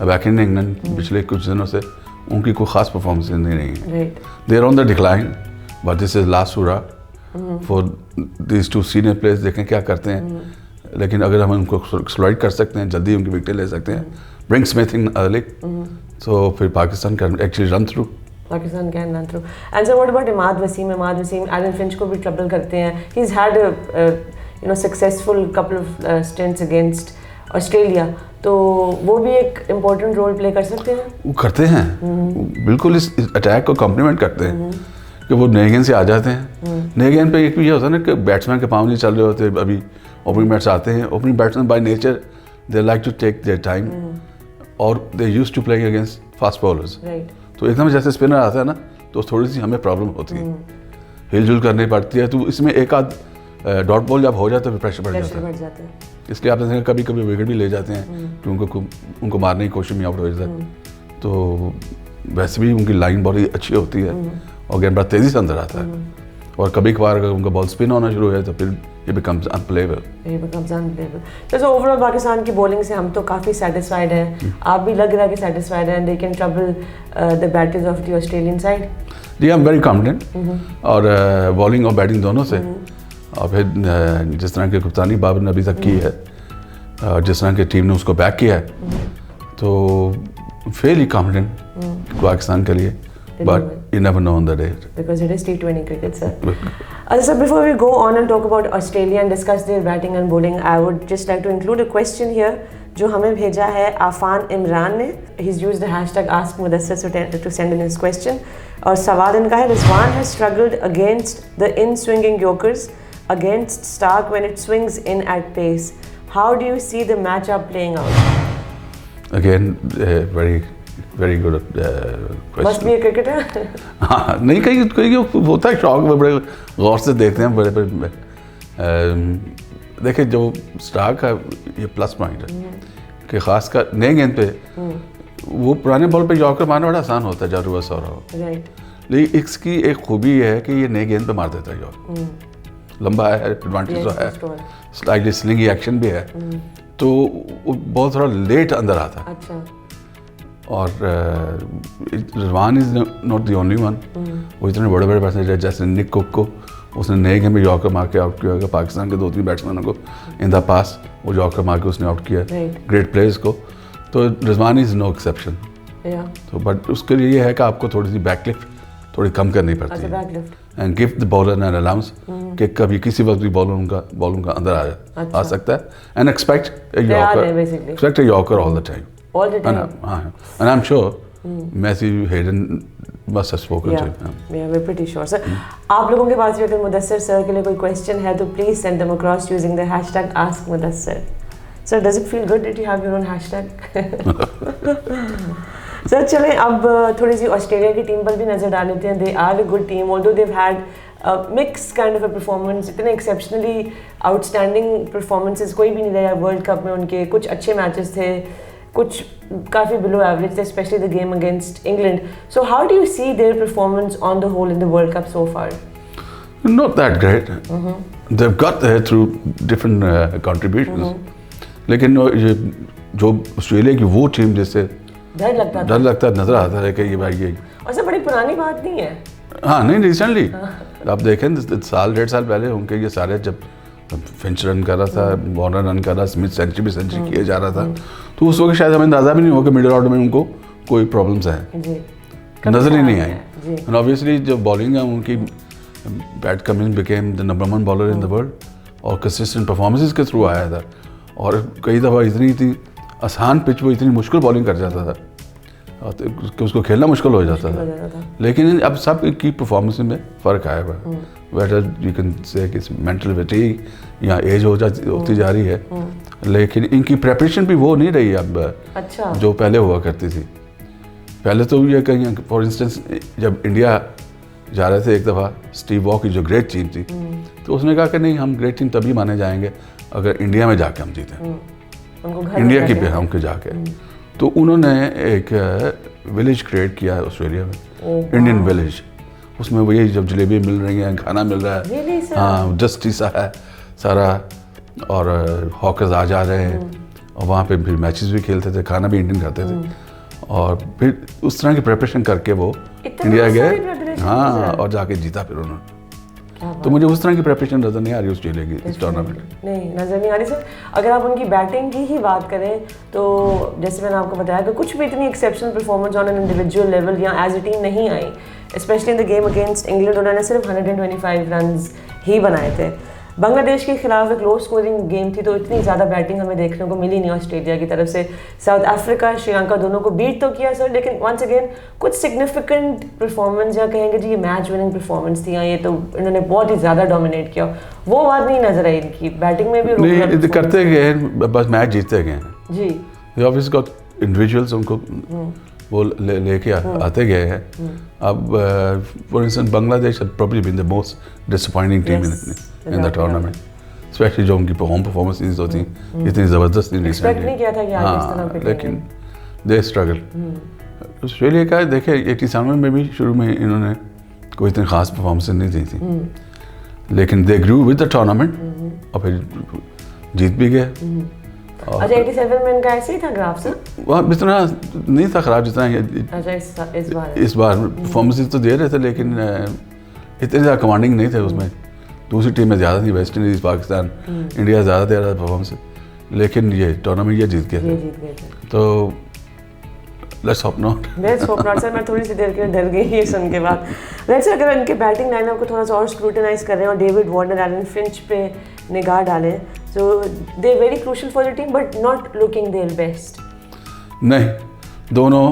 back in England, पिछले कुछ दिनों से उनकी कोई खास परफॉर्मेंस नहीं रही है। They are on the decline, but this is last hurrah for this two senior players. देखें क्या करते हैं, लेकिन अगर हम उनको एक्सप्लॉइट कर सकते हैं, जल्दी उनकी विकेट ले सकते हैं, ब्रिंग स्मिथ इन अर्ली, तो फिर Pakistan can actually run through. Pakistan can run through. And so what about Imad Wasim? Imad Wasim, Aaron Finch को भी ट्रबल करते हैं. He's had a successful couple of stints against Australia. तो वो भी एक इम्पोर्टेंट रोल प्ले कर सकते हैं? वो करते हैं, बिल्कुल इस अटैक को कॉम्प्लीमेंट करते हैं, कि वो नए गेंद से आ जाते हैं। नए गेंद पे एक भी ये होता है ना कि बैट्समैन के पाँव नहीं चल रहे होते, अभी ओपनिंग बैट्स आते हैं, opening batsman by nature they like to take their time और they used to playing against fast bowlers. तो एकदम जैसे स्पिनर आता है ना तो थोड़ी सी हमें प्रॉब्लम होती है, हिलजुल करनी पड़ती है। तो इसमें एक आध डॉट बॉल जब हो जाता है तो प्रेशर बढ़ जाता है। इसलिए आपने देखा कभी कभी विकेट भी ले जाते हैं कि उनको मारने की कोशिश में आउट हो जाता है। तो वैसे भी उनकी लाइन बहुत अच्छी होती है और गेंद बड़ा तेज़ी से अंदर आता है। और कभी कभार अगर उनका बॉल स्पिन होना शुरू है तो फिर ये बिकम्स अनप्लेएबल। जैसे ओवरऑल पाकिस्तान की बॉलिंग से हम तो काफ़ी सेटिस्फाइड हैं, आप भी लग रहा है कि सेटिस्फाइड हैं, they can trouble the batters of the Australian side? जी, आई एम वेरी कॉन्फिडेंट और बॉलिंग और बैटिंग दोनों से। और फिर जिस तरह की कप्तानी बाबर ने अभी तक की है, जिस तरह की टीम ने उसको बैक किया है, तो फेयरली कॉन्फिडेंट पाकिस्तान के लिए। But you never know on the day. Because it is T20 cricket, sir. So before we go on and talk about Australia and discuss their batting and bowling, I would just like to include a question here जो हमें भेजा है आफान इमरान ने. He's used the hashtag Ask Mudassir to send in his question. और सवाल इनका है, Rizwan has struggled against the in-swinging Yorkers against Stark when it swings in at pace. How do you see the matchup playing out? Again, very good question. Must be a cricketer. हाँ, नहीं कहीं होता है शौक में, बड़े गौर से देखते हैं बड़े देखिए जो स्टार्क का ये प्लस पॉइंट है कि खासकर नए गेंद पे वो पुराने बॉल पे यॉर्कर मारना बड़ा आसान होता है जब रिवर्स हो रहा हो। लेकिन इसकी एक खूबी है कि ये नए गेंद पे मार देता है यॉर्कर, लंबा है, एडवांटेज तो है, स्लाइटली स्लिंगी एक्शन भी है, तो वो बहुत थोड़ा लेट अंदर आता है। अच्छा। और Rizwan is not the only one. वो इतने बड़े बड़े बैट्समैन जैसे निक कुक को उसने नए गेम में यॉर्कर मार के आउट किया होगा, पाकिस्तान के 2-3 बैट्समैनों को इन द पास वो यॉर्कर मार के उसने आउट किया, ग्रेट प्लेयर्स को। तो रिजवान इज़ नो एक्सेप्शन। तो बट उसके लिए ये है कि आपको थोड़ी सी बैकलिफ्ट थोड़ी कम करनी पड़ती है and give the bowler an allowance कि कभी किसी वक्त भी बॉल उनका अंदर आ सकता है and expect a yorker all the time. All the time. And I'm sure Matthew Hayden must have spoken to him. Yeah, we're pretty sure. Sir, आप लोगों के पास भी अगर मुदस्सिर सर के लिए कोई क्वेश्चन है तो please send them across using the hashtag Ask Mudassir. Sir, does it feel good that you have your own hashtag? Sir चलें अब थोड़ी सी ऑस्ट्रेलिया की टीम पर भी नजर डाल लेते हैं. They are a good team, although they've had mixed kind of a performance. इतने exceptionally outstanding performances कोई भी नहीं रहा वर्ल्ड कप में उनके. कुछ अच्छे मैचेस थे, कुछ काफ़ी below average थे, especially the game against England. So how do you see their performance on the whole in the World Cup so far? Not that great. They've got there through different contributions. लेकिन ये जो Australia की वो team जैसे डर लगता नजर आता है कि ये भाई ये और सब बड़ी पुरानी बात नहीं है. हाँ नहीं, रिसेंटली आप देखें साल 1.5 साल पहले उनके ये सारे जब फिंच रन कर रहा था, वार्नर रन कर रहा, स्मिथ सेंचुरी किया जा रहा था, तो उस वक्त शायद हमें अंदाजा भी नहीं हुआ कि मिडिल ऑर्डर में उनको कोई प्रॉब्लम्स हैं, नजर ही नहीं आई. एंड ऑब्वियसली जो बॉलिंग है उनकी, PAT Cummins became the number 1 bowler in the world और कंसिस्टेंट परफॉर्मेंसेस के थ्रू आया था. और कई दफ़ा इतनी आसान पिच वो इतनी मुश्किल बॉलिंग कर जाता था कि उसको खेलना मुश्किल हो जाता था. लेकिन अब सब की परफॉर्मेंस में फ़र्क आया हुआ है. वेदर यू कैन से कि मेंटल फटीग या एज होती जा रही है, लेकिन इनकी प्रेपरेशन भी वो नहीं रही अब. अच्छा. जो पहले हुआ करती थी. पहले तो ये कहीं फॉर इंस्टेंस जब इंडिया जा रहे थे एक दफ़ा, स्टीव वॉ की जो ग्रेट टीम थी, तो उसने कहा कि नहीं, हम ग्रेट टीम तभी माने जाएंगे अगर इंडिया में जाके हम जीतें, इंडिया की पे हमके जाके. तो उन्होंने एक विलेज क्रिएट किया ऑस्ट्रेलिया में, इंडियन विलेज. उसमें वही जब जलेबी मिल रही हैं, खाना मिल रहा है, हाँ डस्टी सा है सारा, और हॉकर्स आ जा रहे हैं, और वहाँ पे फिर मैचेस भी खेलते थे, खाना भी इंडियन खाते थे, और फिर उस तरह की प्रिपरेशन करके वो इंडिया गए, हाँ, और जाके जीता फिर उन्होंने. तो मुझे उस तरह की प्रिपरेशन नज़र नहीं आ रही ऑस्ट्रेलिया की इस टूर्नामेंट में. नहीं, नज़र नहीं आ रही सर. अगर आप उनकी बैटिंग की ही बात करें तो जैसे मैंने आपको बताया कि कुछ भी इतनी exceptional performance on an individual level या एज ए टीम नहीं आई. Specially in the game against England उन्होंने सिर्फ 125 रन्स ही बनाए थे. बांग्लादेश के खिलाफ एक लो स्कोरिंग गेम थी, तो इतनी ज़्यादा बैटिंग हमें देखने को मिली नहीं ऑस्ट्रेलिया की तरफ से। साउथ अफ्रीका, श्रीलंका दोनों को बीट तो किया सर, लेकिन वंस अगेन कुछ सिग्निफिकेंट परफॉर्मेंस या कहेंगे जी ये मैच विनिंग परफॉर्मेंस थी, या ये तो इन्होंने बहुत ही ज़्यादा डोमिनेट किया, वो बात नहीं नजर आई इनकी बैटिंग में भी। नहीं करते गए, बस मैच जीतते गए जी। ऑब्वियसली गॉट इंडिविजुअल्स उनको वो लेके आते गए हैं। अब for instance Bangladesh had probably been the most disappointing team in the tournament, especially जो उनकी होम परफॉर्मेंसेस होती इतनी ज़बरदस्त नहीं नहीं किया था कि आज इस तरह पे, लेकिन दे स्ट्रगल। ऑस्ट्रेलिया का देखे 87 में भी शुरू में इन्होंने कोई इतनी खास परफॉर्मेंस नहीं दी थी, लेकिन दे ग्रू विद द टूर्नामेंट और फिर जीत भी गए। अच्छा 87 में इनका ऐसे ही था ग्राफ सर? वहाँ इतना नहीं था ख़राब जितना अच्छा इस बार परफॉर्मेंसेस तो दे रहे थे, लेकिन इतने ज़्यादा कमांडिंग नहीं थे उसमें। दूसरी टीम में ज़्यादा थी, वेस्ट इंडीज़, पाकिस्तान, इंडिया ज़्यादा दे रहा था परफॉर्मेंस, लेकिन ये टूर्नामेंट ये जीत गए थे। तो लेट्स होप नॉट सर। मैं थोड़ी सी देर के लिए डर गई ये सुन के बाद। वैसे अगर इनके बैटिंग लाइनअप को थोड़ा सा और स्क्रूटिनाइज कर रहे हैं और डेविड वार्नर, एलन फिंच पे निगाह डालें, so they are very crucial for the team but not looking their best. नहीं, दोनों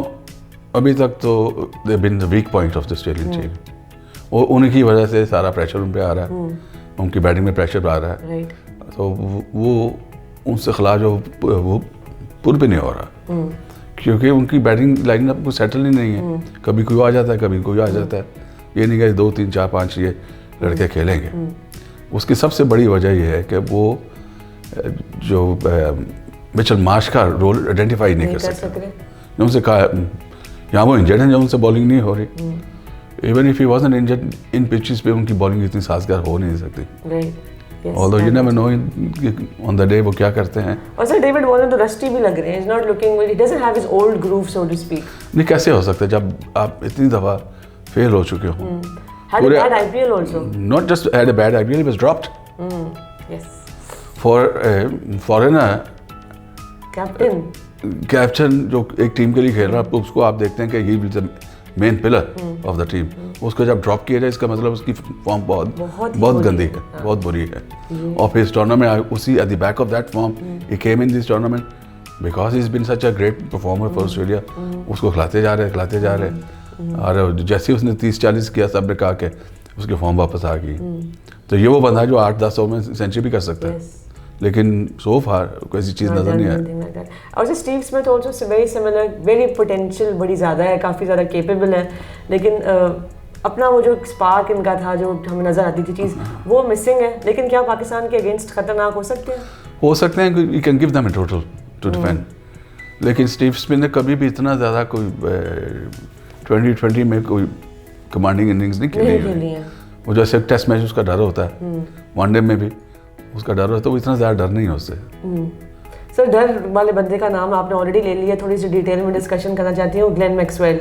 अभी तक तो they've been the weak point of the Australian team. वो उनकी वजह से सारा प्रेशर उन पे आ रहा है, उनकी बैटिंग में प्रेशर आ रहा है, right. तो वो उनसे खिलाफ जो वो पुल पे नहीं हो रहा, क्योंकि उनकी बैटिंग लाइन अप कुछ सेटल ही नहीं है। कभी कोई आ जाता है, कभी कोई आ जाता है, ये नहीं कि 2 3 4 5 ये लड़के खेलेंगे। उसकी सबसे बड़ी वजह ये है कि वो जो मिचेल मार्श का रोल आइडेंटिफाई नहीं कर सकते। उनसे कहा यहाँ वो इंजर्ड हैं, जब उनसे बॉलिंग नहीं हो रही। Even if he wasn't injured in pitches पे उनकी बॉलिंग इतनी साजगार हो नहीं सकती। Although you never know on the day वो क्या करते हैं। और सर डेविड वार्नर तो रस्टी भी लग रहे हैं, is not looking well, he doesn't have his old groove so to speak. नहीं, कैसे हो सकता है जब आप इतनी दफ़ा फेल हो चुके हो। Had a bad IPL also. Not just had a bad IPL, he was dropped. Yes. For a foreigner captain जो एक टीम के लिए खेल रहा है, उसको आप देखते हैं कि he will the main pillar of the team, उसको जब ड्रॉप किया जाए इसका मतलब उसकी फॉर्म बहुत गंदी है, बहुत बुरी है। और फिर इस टूर्नामेंट उसी at the back of that form he came in this tournament because he is been such a great performer for Australia. उसको खिलाते जा रहे और जैसे उसने 30-40 किया सब ने कहा कि उसकी फॉर्म वापस आ गई। तो ये वो बंदा है जो 8-10 ओवर में सेंचुरी भी कर सकता है, लेकिन सो फार कोई ऐसी चीज़ नज़र नहीं आई। और Steve Smith also very similar, very potential बड़ी ज़्यादा है, काफ़ी ज़्यादा केपेबल है, लेकिन अपना वो जो स्पार्क इनका था जो हमें नज़र आती थी चीज़ वो मिसिंग है। लेकिन क्या पाकिस्तान के अगेंस्ट खतरनाक हो सकते हैं? हो सकते हैं, you can give them a total two defend, लेकिन स्टीव स्मिथ ने कभी भी इतना ज़्यादा कोई 2020 में कोई कमांडिंग इनिंग्स नहीं खेली है। वो जैसे टेस्ट मैच उसका डर होता है, वनडे में भी उसका डर होता है, वो इतना ज़्यादा डर नहीं है उससे। सर डर वाले बंदे का नाम आपने ऑलरेडी ले लिया, थोड़ी सी डिटेल में डिस्कशन करना चाहती हूँ। ग्लेन मैक्सवेल,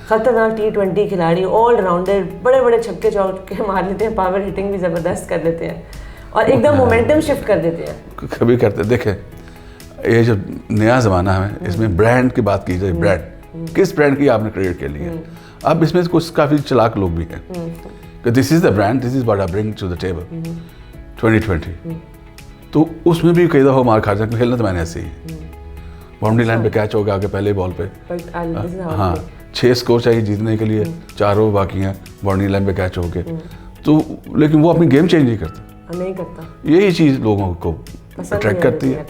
खतरनाक T20 खिलाड़ी, ऑलराउंडर, बड़े बड़े छक्के चौके मार लेते हैं, पावर हिटिंग भी ज़बरदस्त कर देते हैं और एकदम मोमेंटम शिफ्ट कर देते हैं। कभी करते, देखें ये जो नया ज़माना है इसमें ब्रांड की बात की जाए, ब्रांड किस ब्रांड की आपने क्रिएट कर ली है। अब इसमें कुछ काफ़ी चालाक लोग भी हैं कि this is the brand, this is what I bring to the table 2020। तो उसमें भी कई दफ़ा मार खा जाए, खेलना तो मैंने ऐसे ही बाउंड्री लाइन पे कैच हो गया आगे पहले बॉल पे, हाँ 6 स्कोर चाहिए जीतने के लिए, 4 ओवर बाकी हैं, बाउंड्री लाइन पे कैच हो गए तो, लेकिन वो अपनी गेम चेंज नहीं करता। यही चीज़ लोगों को अट्रैक्ट करती है,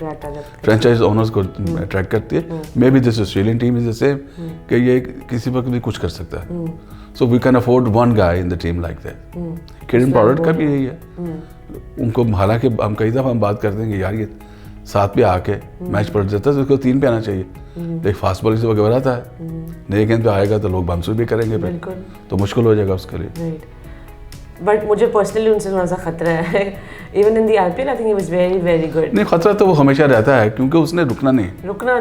फ्रेंचाइज ओनर्स को अट्रैक्ट करती है। Maybe this Australian team is the same कि ये किसी वक्त भी कुछ कर सकता है। So we can afford one guy in the team like that. Kieron Pollard का भी यही है, उनको हालांकि हम कई दफ़ा हम बात करते हैं कि यार ये 7 पे आके मैच पलट जाता है तो उसको 3 पे आना चाहिए। एक फास्ट बॉलिंग से वो घबराता है, नए गेंद पे आएगा तो लोग बाउंस भी करेंगे फिर, तो मुश्किल हो जाएगा उसके लिए। बट मुझे पर्सनली उनसे थोड़ा सा खतरा है। Even in the IPL I think he was very very good. नहीं, खतरा तो वो हमेशा रहता है क्योंकि उसने रुकना नहीं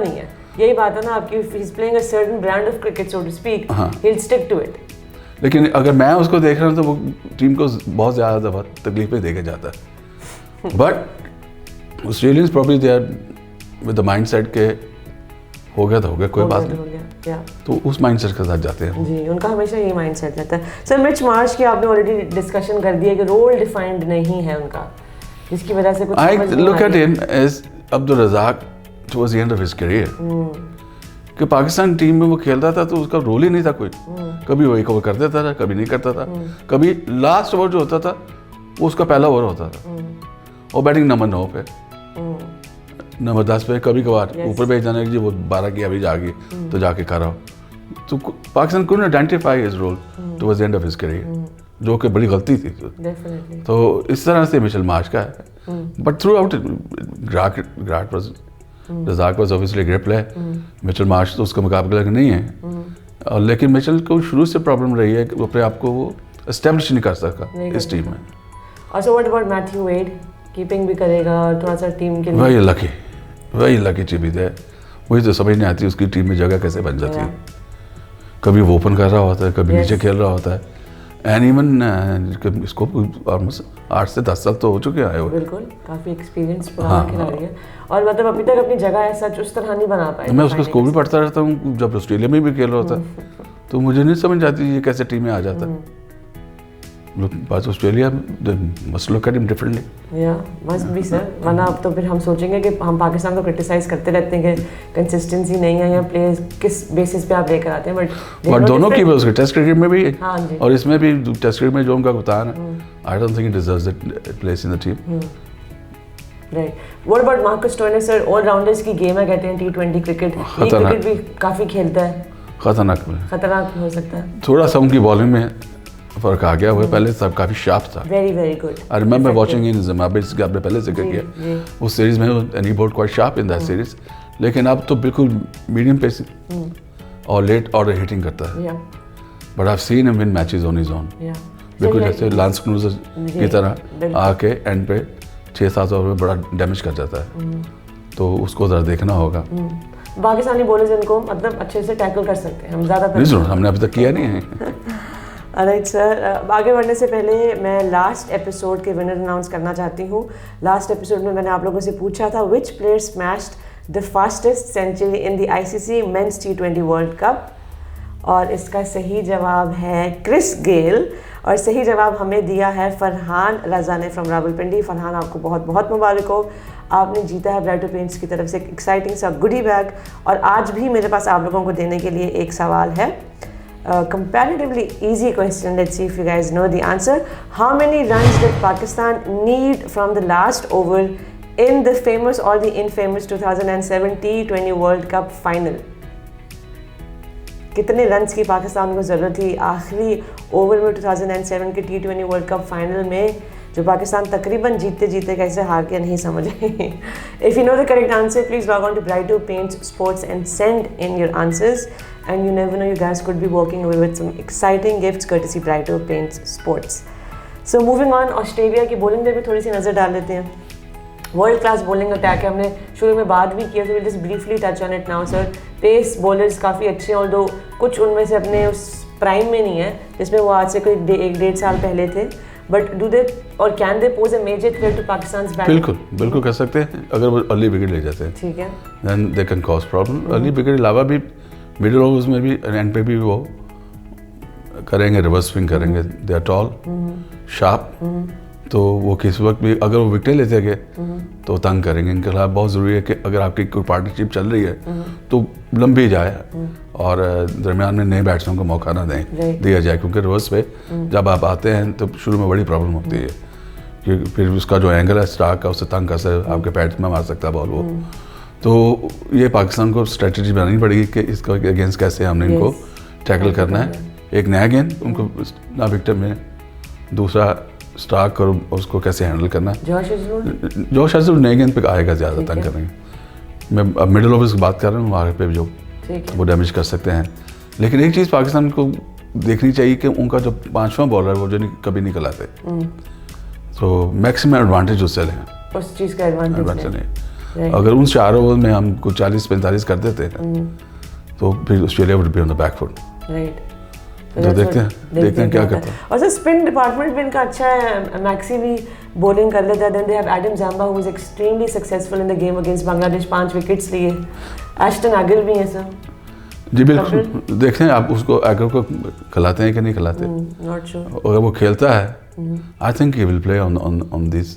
है। यही बात है ना आपकी, he is playing a certain brand of cricket so to speak, he will stick to it. लेकिन अगर मैं उसको देख रहा हूँ तो वो टीम को बहुत ज़्यादा दफ़ा तकलीफें देके जाता है। But Australians probably they are with the mindset के हो गया तो हो गया, कोई बात नहीं, तो उस माइंडसेट के साथ जाते हैं जी। उनका हमेशा यही माइंडसेट रहता है। सर मिच मार्श की आपने ऑलरेडी डिस्कशन कर दिया कि रोल डिफाइंड नहीं है उनका, जिसकी वजह से कुछ I समझ नहीं look आ at रही। him as Abdul Razak towards the end of his career. कि पाकिस्तान टीम में वो खेलता था तो उसका रोल ही नहीं था कोई। कभी वो एक ओवर कर देता था, कभी नहीं करता था, कभी लास्ट ओवर जो होता था वो उसका पहला ओवर होता था, और बैटिंग नंबर 9 पे, नंबर 10 पे, कभी कभार ऊपर भेज जाना कि जी वो 12 की अभी जागी तो जाके करो। तो Pakistan couldn't identify his role towards the end of his career, जो कि बड़ी गलती थी। Definitely. तो इस तरह से मिशेल मार्श का है, but throughout Razzaq was obviously great player. Mitchell Marsh तो उसका मुकाबला नहीं है, और लेकिन मिशेल को शुरू से प्रॉब्लम रही है कि वो अपने आप को वो एस्टेब्लिश नहीं कर सका इस टीम में। और so what about Matthew Wade, keeping भी करेगा और थोड़ा सा टीम के वही लकी चीज है, वही तो समझ नहीं आती उसकी टीम में जगह कैसे बन जाती है। कभी वो ओपन कर रहा होता है, कभी नीचे खेल रहा होता है, एंड इवन इसको ऑलमोस्ट 8 से 10 साल तो हो चुके आए हुए। बिल्कुल, काफी एक्सपीरियंस पुराना खिलाड़ी है, और मतलब अभी तक अपनी जगह है सच उस तरह नहीं बना पाए। मैं उसका स्कोर भी पढ़ता रहता हूँ, जब ऑस्ट्रेलिया में भी खेल रहा होता तो मुझे नहीं समझ आती ये कैसे टीम में आ जाता है। बात Australia must look at him differently. या मस्ट बी सर, वरना अब तो फिर हम सोचेंगे कि हम पाकिस्तान को क्रिटिसाइज करते रहते हैं कि कंसिस्टेंसी नहीं है या प्लेयर्स किस बेसिस पे आप लेकर आते हैं, बट दोनों की उसके टेस्ट क्रिकेट में भी हाँ जी, और इसमें भी टेस्ट क्रिकेट में जो उनका कप्तान है, I don't think he deserves that place in the team. Right. What about Marcus Stoinis sir, allrounders की गेम है कहते हैं T20 क्रिकेट, क्रिकेट भी काफी खेलता है, खतरनाक हो सकता है। थोड़ा सा उनकी बॉलिंग में फर्क आ गया हुआ, पहले सब काफी शार्प था। Very good. I remember watching in Zimbabwe, जिसका आपने पहले जिक्र किया, उस सीरीज में and he bowled quite sharp in that series, लेकिन अब तो बिल्कुल मीडियम पेस और लेट ऑर्डर हिटिंग करता है। But I have seen him win matches on his own, बिल्कुल जैसे लांस क्रूजर की तरह आके एंड पे 6-7 ओवर में बड़ा डैमेज कर जाता है, तो उसको जरा देखना होगा। पाकिस्तानी बॉलर्स इनको मतलब अच्छे से टैकल कर सकते हैं, हम ज़्यादा नहीं जरूर, हमने अभी तक किया नहीं है। राइट सर, आगे बढ़ने से पहले मैं लास्ट एपिसोड के विनर अनाउंस करना चाहती हूँ। लास्ट एपिसोड में मैंने आप लोगों से पूछा था which player smashed the fastest century in the ICC men's T20 world cup, और इसका सही जवाब है क्रिस गेल, और सही जवाब हमें दिया है फरहान रजा ने फ्रॉम रावलपिंडी। फरहान, आपको बहुत बहुत मुबारक हो, आपने जीता है ब्राइटो पेंट्स की तरफ से एक एक्साइटिंग सा गुडी बैग। और आज भी मेरे पास आप लोगों को देने के लिए एक सवाल है, comparatively easy question. Let's see if you guys know the answer. How many runs did Pakistan need from the last over in the famous or the infamous 2007 T20 World Cup final? कितने runs की पाकिस्तान को ज़रूरत थी आखिरी over में 2007 के T20 world Cup final में, जो पाकिस्तान तकरीबन जीते जीते कैसे हार के नहीं समझ आई। If you know the correct answer, please log on to Brighto Paints Sports and send in your answers, and you never know, you guys could be walking away with some exciting gifts courtesy Brighto Paints Sports. So moving on, Australia की bowling पे भी थोड़ी सी नज़र डाल लेते हैं। World class bowling attack है, हमने शुरू में बात भी किया, तो just briefly touch on it now sir. Pace bowlers काफ़ी अच्छे हैं, ऑल्दो कुछ उनमें से अपने उस प्राइम में नहीं है जिसमें वो आज से कोई 1-1.5 साल पहले थे, but do they or can they pose a major threat to Pakistan's batting? बिल्कुल कर सकते हैं, अगर वो अर्ली विकेट ले जाते हैं, ठीक है, then they can cause problem. Early wicket के अलावा भी मिडिल ओवर्स में भी एंड पे भी वो करेंगे, रिवर्स स्विंग करेंगे, दे आर टॉल शार्प, तो वो किस वक्त भी अगर वो विकेट लेते गए तो तंग करेंगे। इनके खिलाफ बहुत ज़रूरी है कि अगर आपकी कोई पार्टनरशिप चल रही है तो लंबी जाए और दरमियान में नए बैट्समैन को मौका ना दिया जाए, क्योंकि रिवर्स पे जब आप आते हैं तो शुरू में बड़ी प्रॉब्लम होती है, क्योंकि फिर उसका जो एंगल है स्टार्क का, उससे तंग कर सकता, आपके पैड्स में मार सकता है बॉल वो। तो ये पाकिस्तान को स्ट्रेटजी बनानी पड़ेगी कि इसका अगेंस्ट कैसे हमने इनको टैकल करना है। एक नया गेंद उनको ना विकेट में, दूसरा स्टार्क करो उसको कैसे हैंडल करना है। जोश हजरूर नए गेंद पे आएगा, ज़्यादा तंग करेंगे। मैं अब मिडिल ओवर्स की बात कर रहा हूँ, वहाँ पे जो वो डैमेज कर सकते हैं। लेकिन एक चीज़ पाकिस्तान को देखनी चाहिए कि उनका जो 5वां बॉलर वो जो कभी नहीं खिलाते, तो मैक्सिमम एडवांटेज उससे लें, उस चीज़ का एडवांटेज लें। अगर उन 4 ओवर में हम कुछ 40-45 कर देते हैं तो फिर Australia would be on the back foot. Right, तो देखते हैं क्या करते हैं। और सर स्पिन डिपार्टमेंट भी इनका अच्छा है, मैक्सी भी बॉलिंग कर लेता है। देन दे हैव एडम जाम्बा who is extremely successful in the game against Bangladesh, 5 wickets लिए। एस्टन आगिल भी है सर। जी बिल्कुल, देखते हैं आप उसको आगिल को खिलाते हैं कि नहीं खिलाते। Not sure. अगर वो खेलता है, I think he will play on this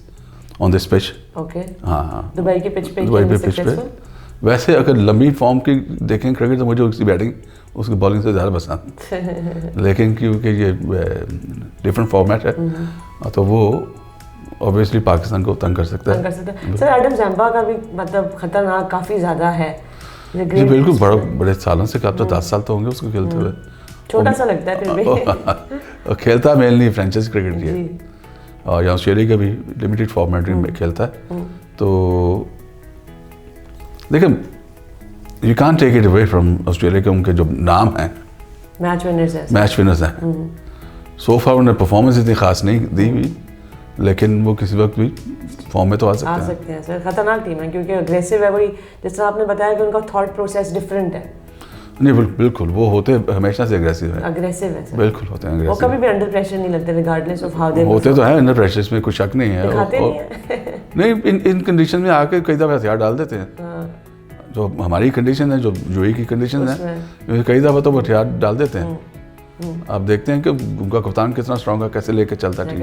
on this pitch. Okay, हाँ, दुबई की पिच पे दुबई पे पिच पे। वैसे अगर लंबी फॉर्म की देखें क्रिकेट तो मुझे उसकी बैटिंग उसकी बॉलिंग से ज़्यादा पसंद लेकिन क्योंकि ये डिफरेंट फॉर्मेट है तो वो ऑब्वियसली पाकिस्तान को तंग कर सकता है। सर एडम जैम्पा का भी मतलब खतरनाक काफ़ी ज़्यादा है। जी बिल्कुल, बड़े सालों से, कब तो 10 साल तो होंगे उसको खेलते हुए। छोटा सा लगता है फिर भी। खेलता मेल नहीं, फ्रेंचाइज क्रिकेट की है और यहाँ ऑस्ट्रेलिया का भी लिमिटेड फॉर्मेट में खेलता है। तो देखिए, you can take it away from Australia के उनके जो नाम हैं, मैच विनर्स हैं। सो फार उन्हें परफॉर्मेंस इतनी खास नहीं दी हुई, लेकिन वो किसी वक्त भी फॉर्म में तो आ सकते हैं। सर खतरनाक टीम है क्योंकि अग्रेसिव है, वही जिस तरह आपने बताया कि उनका थॉट प्रोसेस डिफरेंट है। नहीं बिल्कुल, वो होते हमेशा से अग्रेसिव है सर। बिल्कुल होते हैं अग्रेसिव। वो कभी भी अंडर प्रेशर नहीं लगते रिगार्डलेस ऑफ हाउ दे होते तो है अंडर प्रेशर, इसमें कुछ शक नहीं है। नहीं, इन कंडीशन में आके कई दफ़ा हथियार डाल देते हैं। जो हमारी कंडीशन है, जो यूएई की कंडीशन है, कई दफ़ा तो वो हथियार डाल देते हैं। आप देखते हैं कि उनका कप्तान कितना स्ट्रॉन्ग है, कैसे लेके चलता है टीम।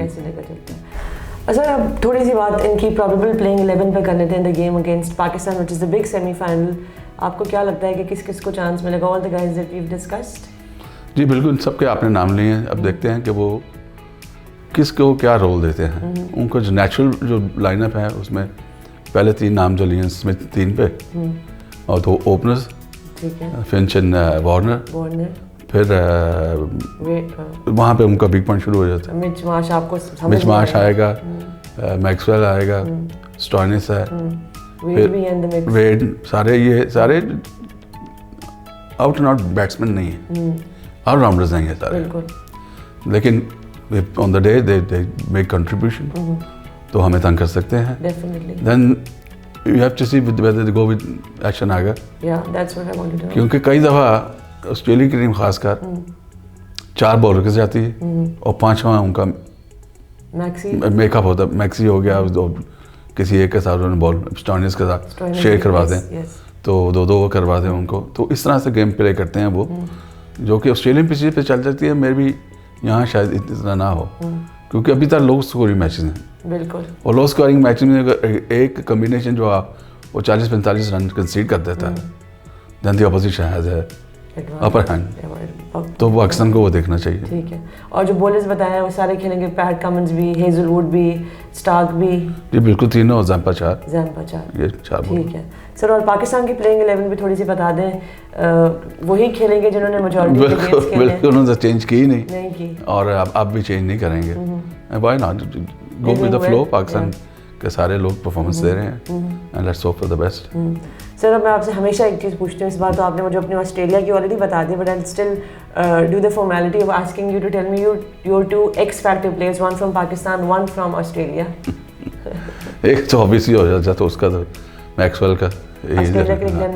अच्छा, अब थोड़ी सी बात इनकी प्रोबेबल प्लेइंग 11 पे कर लेते हैं the game against Pakistan which is the big semifinal. आपको क्या लगता है कि किस किस को चांस मिलेगा? All the guys that we have discussed. जी बिल्कुल, सबके आपने नाम लिए हैं। अब देखते हैं कि वो किसको क्या रोल देते हैं। उनको जो नेचुरल जो लाइनअप है उसमें पहले 3 नाम जो लिए हैं, स्मिथ 3 पे और 2 ओपनर्स, ठीक है, फिंच एंड वार्नर। फिर वहाँ पे उनका बिग पॉइंट शुरू हो जाता है। मिच मार्श आएगा, मैक्सवेल आएगा, स्टॉइनिस है, वेड, सारे आउट एंड आउट बैट्समैन नहीं है, ऑलराउंडर्स नहीं है सारे, लेकिन on the day they make contribution, तो हमें तंग कर सकते हैं। Then you have to see whether they go with action आएगा, क्योंकि कई दफ़ा ऑस्ट्रेलिया की टीम खासकर 4 बॉलर के जाती है और 5वां उनका मेकअप होता है। मैक्सी हो गया, किसी एक के साथ उन्होंने बॉल स्टॉइनिस के साथ शेयर करवा दें, तो 2-2 करवा दें उनको। तो इस तरह से गेम प्ले करते हैं वो, जो कि ऑस्ट्रेलियन पिच पे चल जाती है। मेरे भी यहाँ शायद इतना ना हो, क्योंकि अभी तक लो स्कोरिंग मैचेस हैं। बिल्कुल, और लो स्कोरिंग मैच में अगर एक कम्बिनेशन जो वो 40-45 रन कंसीड कर देता है, then the opposition has upper hand, तो पाकिस्तान को वो देखना चाहिए। ठीक है, और जो बॉलर्स बताए वो सारे खेलेंगे, पैट कमिंस भी, हेजलवुड भी, स्टार्क भी। जी बिल्कुल, तीनों, जैम्पा 4, ये 4। ठीक है सर, और पाकिस्तान की प्लेइंग 11 भी थोड़ी सी बता दें। वही खेलेंगे जिन्होंने मेजॉरिटी के गेम्स खेले? बिल्कुल, उन्होंने चेंज की नहीं की, और अब भी चेंज नहीं करेंगे। Why not go with the flow. Pakistan के सारे लोग परफॉर्मेंस दे रहे हैं, and let's hope for the best. Sir, अब मैं आपसे हमेशा एक चीज़ पूछती हूँ, इस बार तो आपने मुझे अपने ऑस्ट्रेलिया की ऑलरेडी बता दी, but I still do the formality of asking you to tell me your 2 X factor players, 1 from Pakistan, 1 from Australia. एक तो ऑब्वियसली हो जाता, तो उसका तो मैक्सवेल का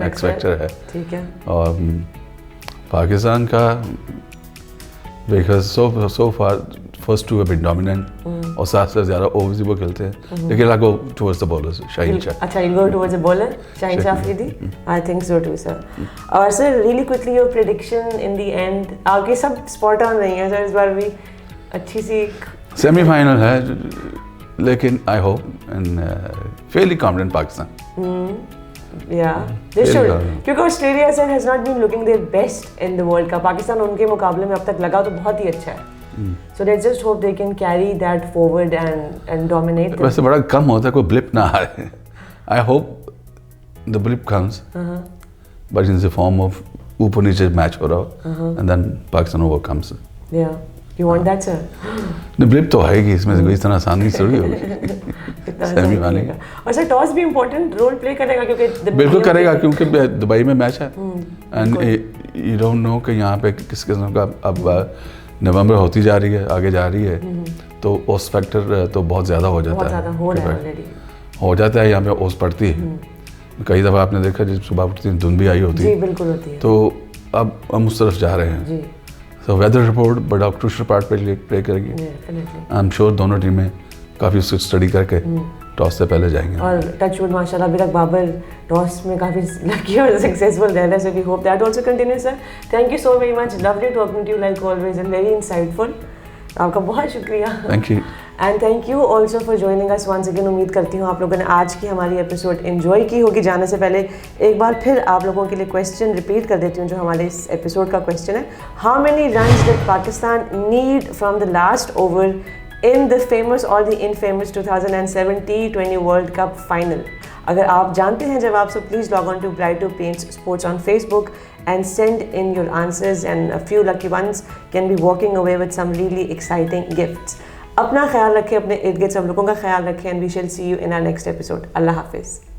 एक्स फैक्टर है। ठीक है, और पाकिस्तान का because so far first 2 have been dominant, और 7 से ज़्यादा ओवर्स वो खेलते हैं, लेकिन I go towards the bowlers. Shaheen Shah. अच्छा, you go towards the bowler Shaheen Shah Afridi? I think so too sir. और sir, really quickly your prediction in the end. आगे सब स्पॉट ऑन नहीं है सर, इस बार भी अच्छी सी सेमीफाइनल है, लेकिन I hope and fairly confident Pakistan. they should, क्योंकि Australia sir has not been looking their best in the world cup. Pakistan उनके मुकाबले में अब तक लगा तो बहुत ही अच्छा है, so let's just hope they can carry that forward and dominate them. वैसे बड़ा कम होता है कोई ब्लिप ना आए। I hope the blip comes, but in the form of ऊपर नीचे मैच हो रहा हो, and then Pakistan overcomes. Yeah, you want that sir? नहीं, ब्लिप तो आएगी, इसमें से कोई इतना आसान नहीं थोड़ी होगी। सेमीफाइनल का। और सर, टॉस भी इम्पोर्टेंट रोल प्ले करेगा, क्योंकि बिल्कुल करेगा, क्योंकि दुबई में मैच है, एंड यू डोंट नो कि यहाँ पे किस किस्म का अब नवंबर होती जा रही है, आगे जा रही है, तो ओस फैक्टर तो बहुत ज़्यादा हो जाता है, हो जाता है। यहाँ पे ओस पड़ती है, कई दफ़ा आपने देखा जब सुबह उठती है धुंध भी आई होती है, बिल्कुल होती है। तो अब हम उस तरफ जा रहे हैं। सो वेदर रिपोर्ट बड़ा क्रूशियल पार्ट प्ले करेगी। आई एम श्योर दोनों टीमें काफ़ी उसको स्टडी करके टॉस से पहले जाएंगे। और टचवुड माशाल्लाह अभी तक बाबर टॉस में काफ़ी लकी और सक्सेसफुल रह रहा है, so we hope that also continue sir. Thank you so very much, lovely talking to you like always and very insightful. आपका बहुत शुक्रिया। Thank you. And thank you also for joining us once again. उम्मीद करती हूँ आप लोगों ने आज की हमारी एपिसोड एंजॉय की होगी। जाने से पहले एक बार फिर आप लोगों के लिए क्वेश्चन रिपीट कर देती हूँ जो हमारे इस एपिसोड का क्वेश्चन है। How many runs did Pakistan need from the last over in the famous or the infamous 2007 T20 world Cup final? अगर आप जानते हैं जवाब सो please log on to Bright2 Paints Sports on Facebook and send in your answers and a few lucky ones can be walking away with some really exciting gifts. अपना ख्याल रखें, अपने इर्द गिर्द सब लोगों का ख्याल रखें and we shall see you in our next episode. अल्लाह हाफिज़।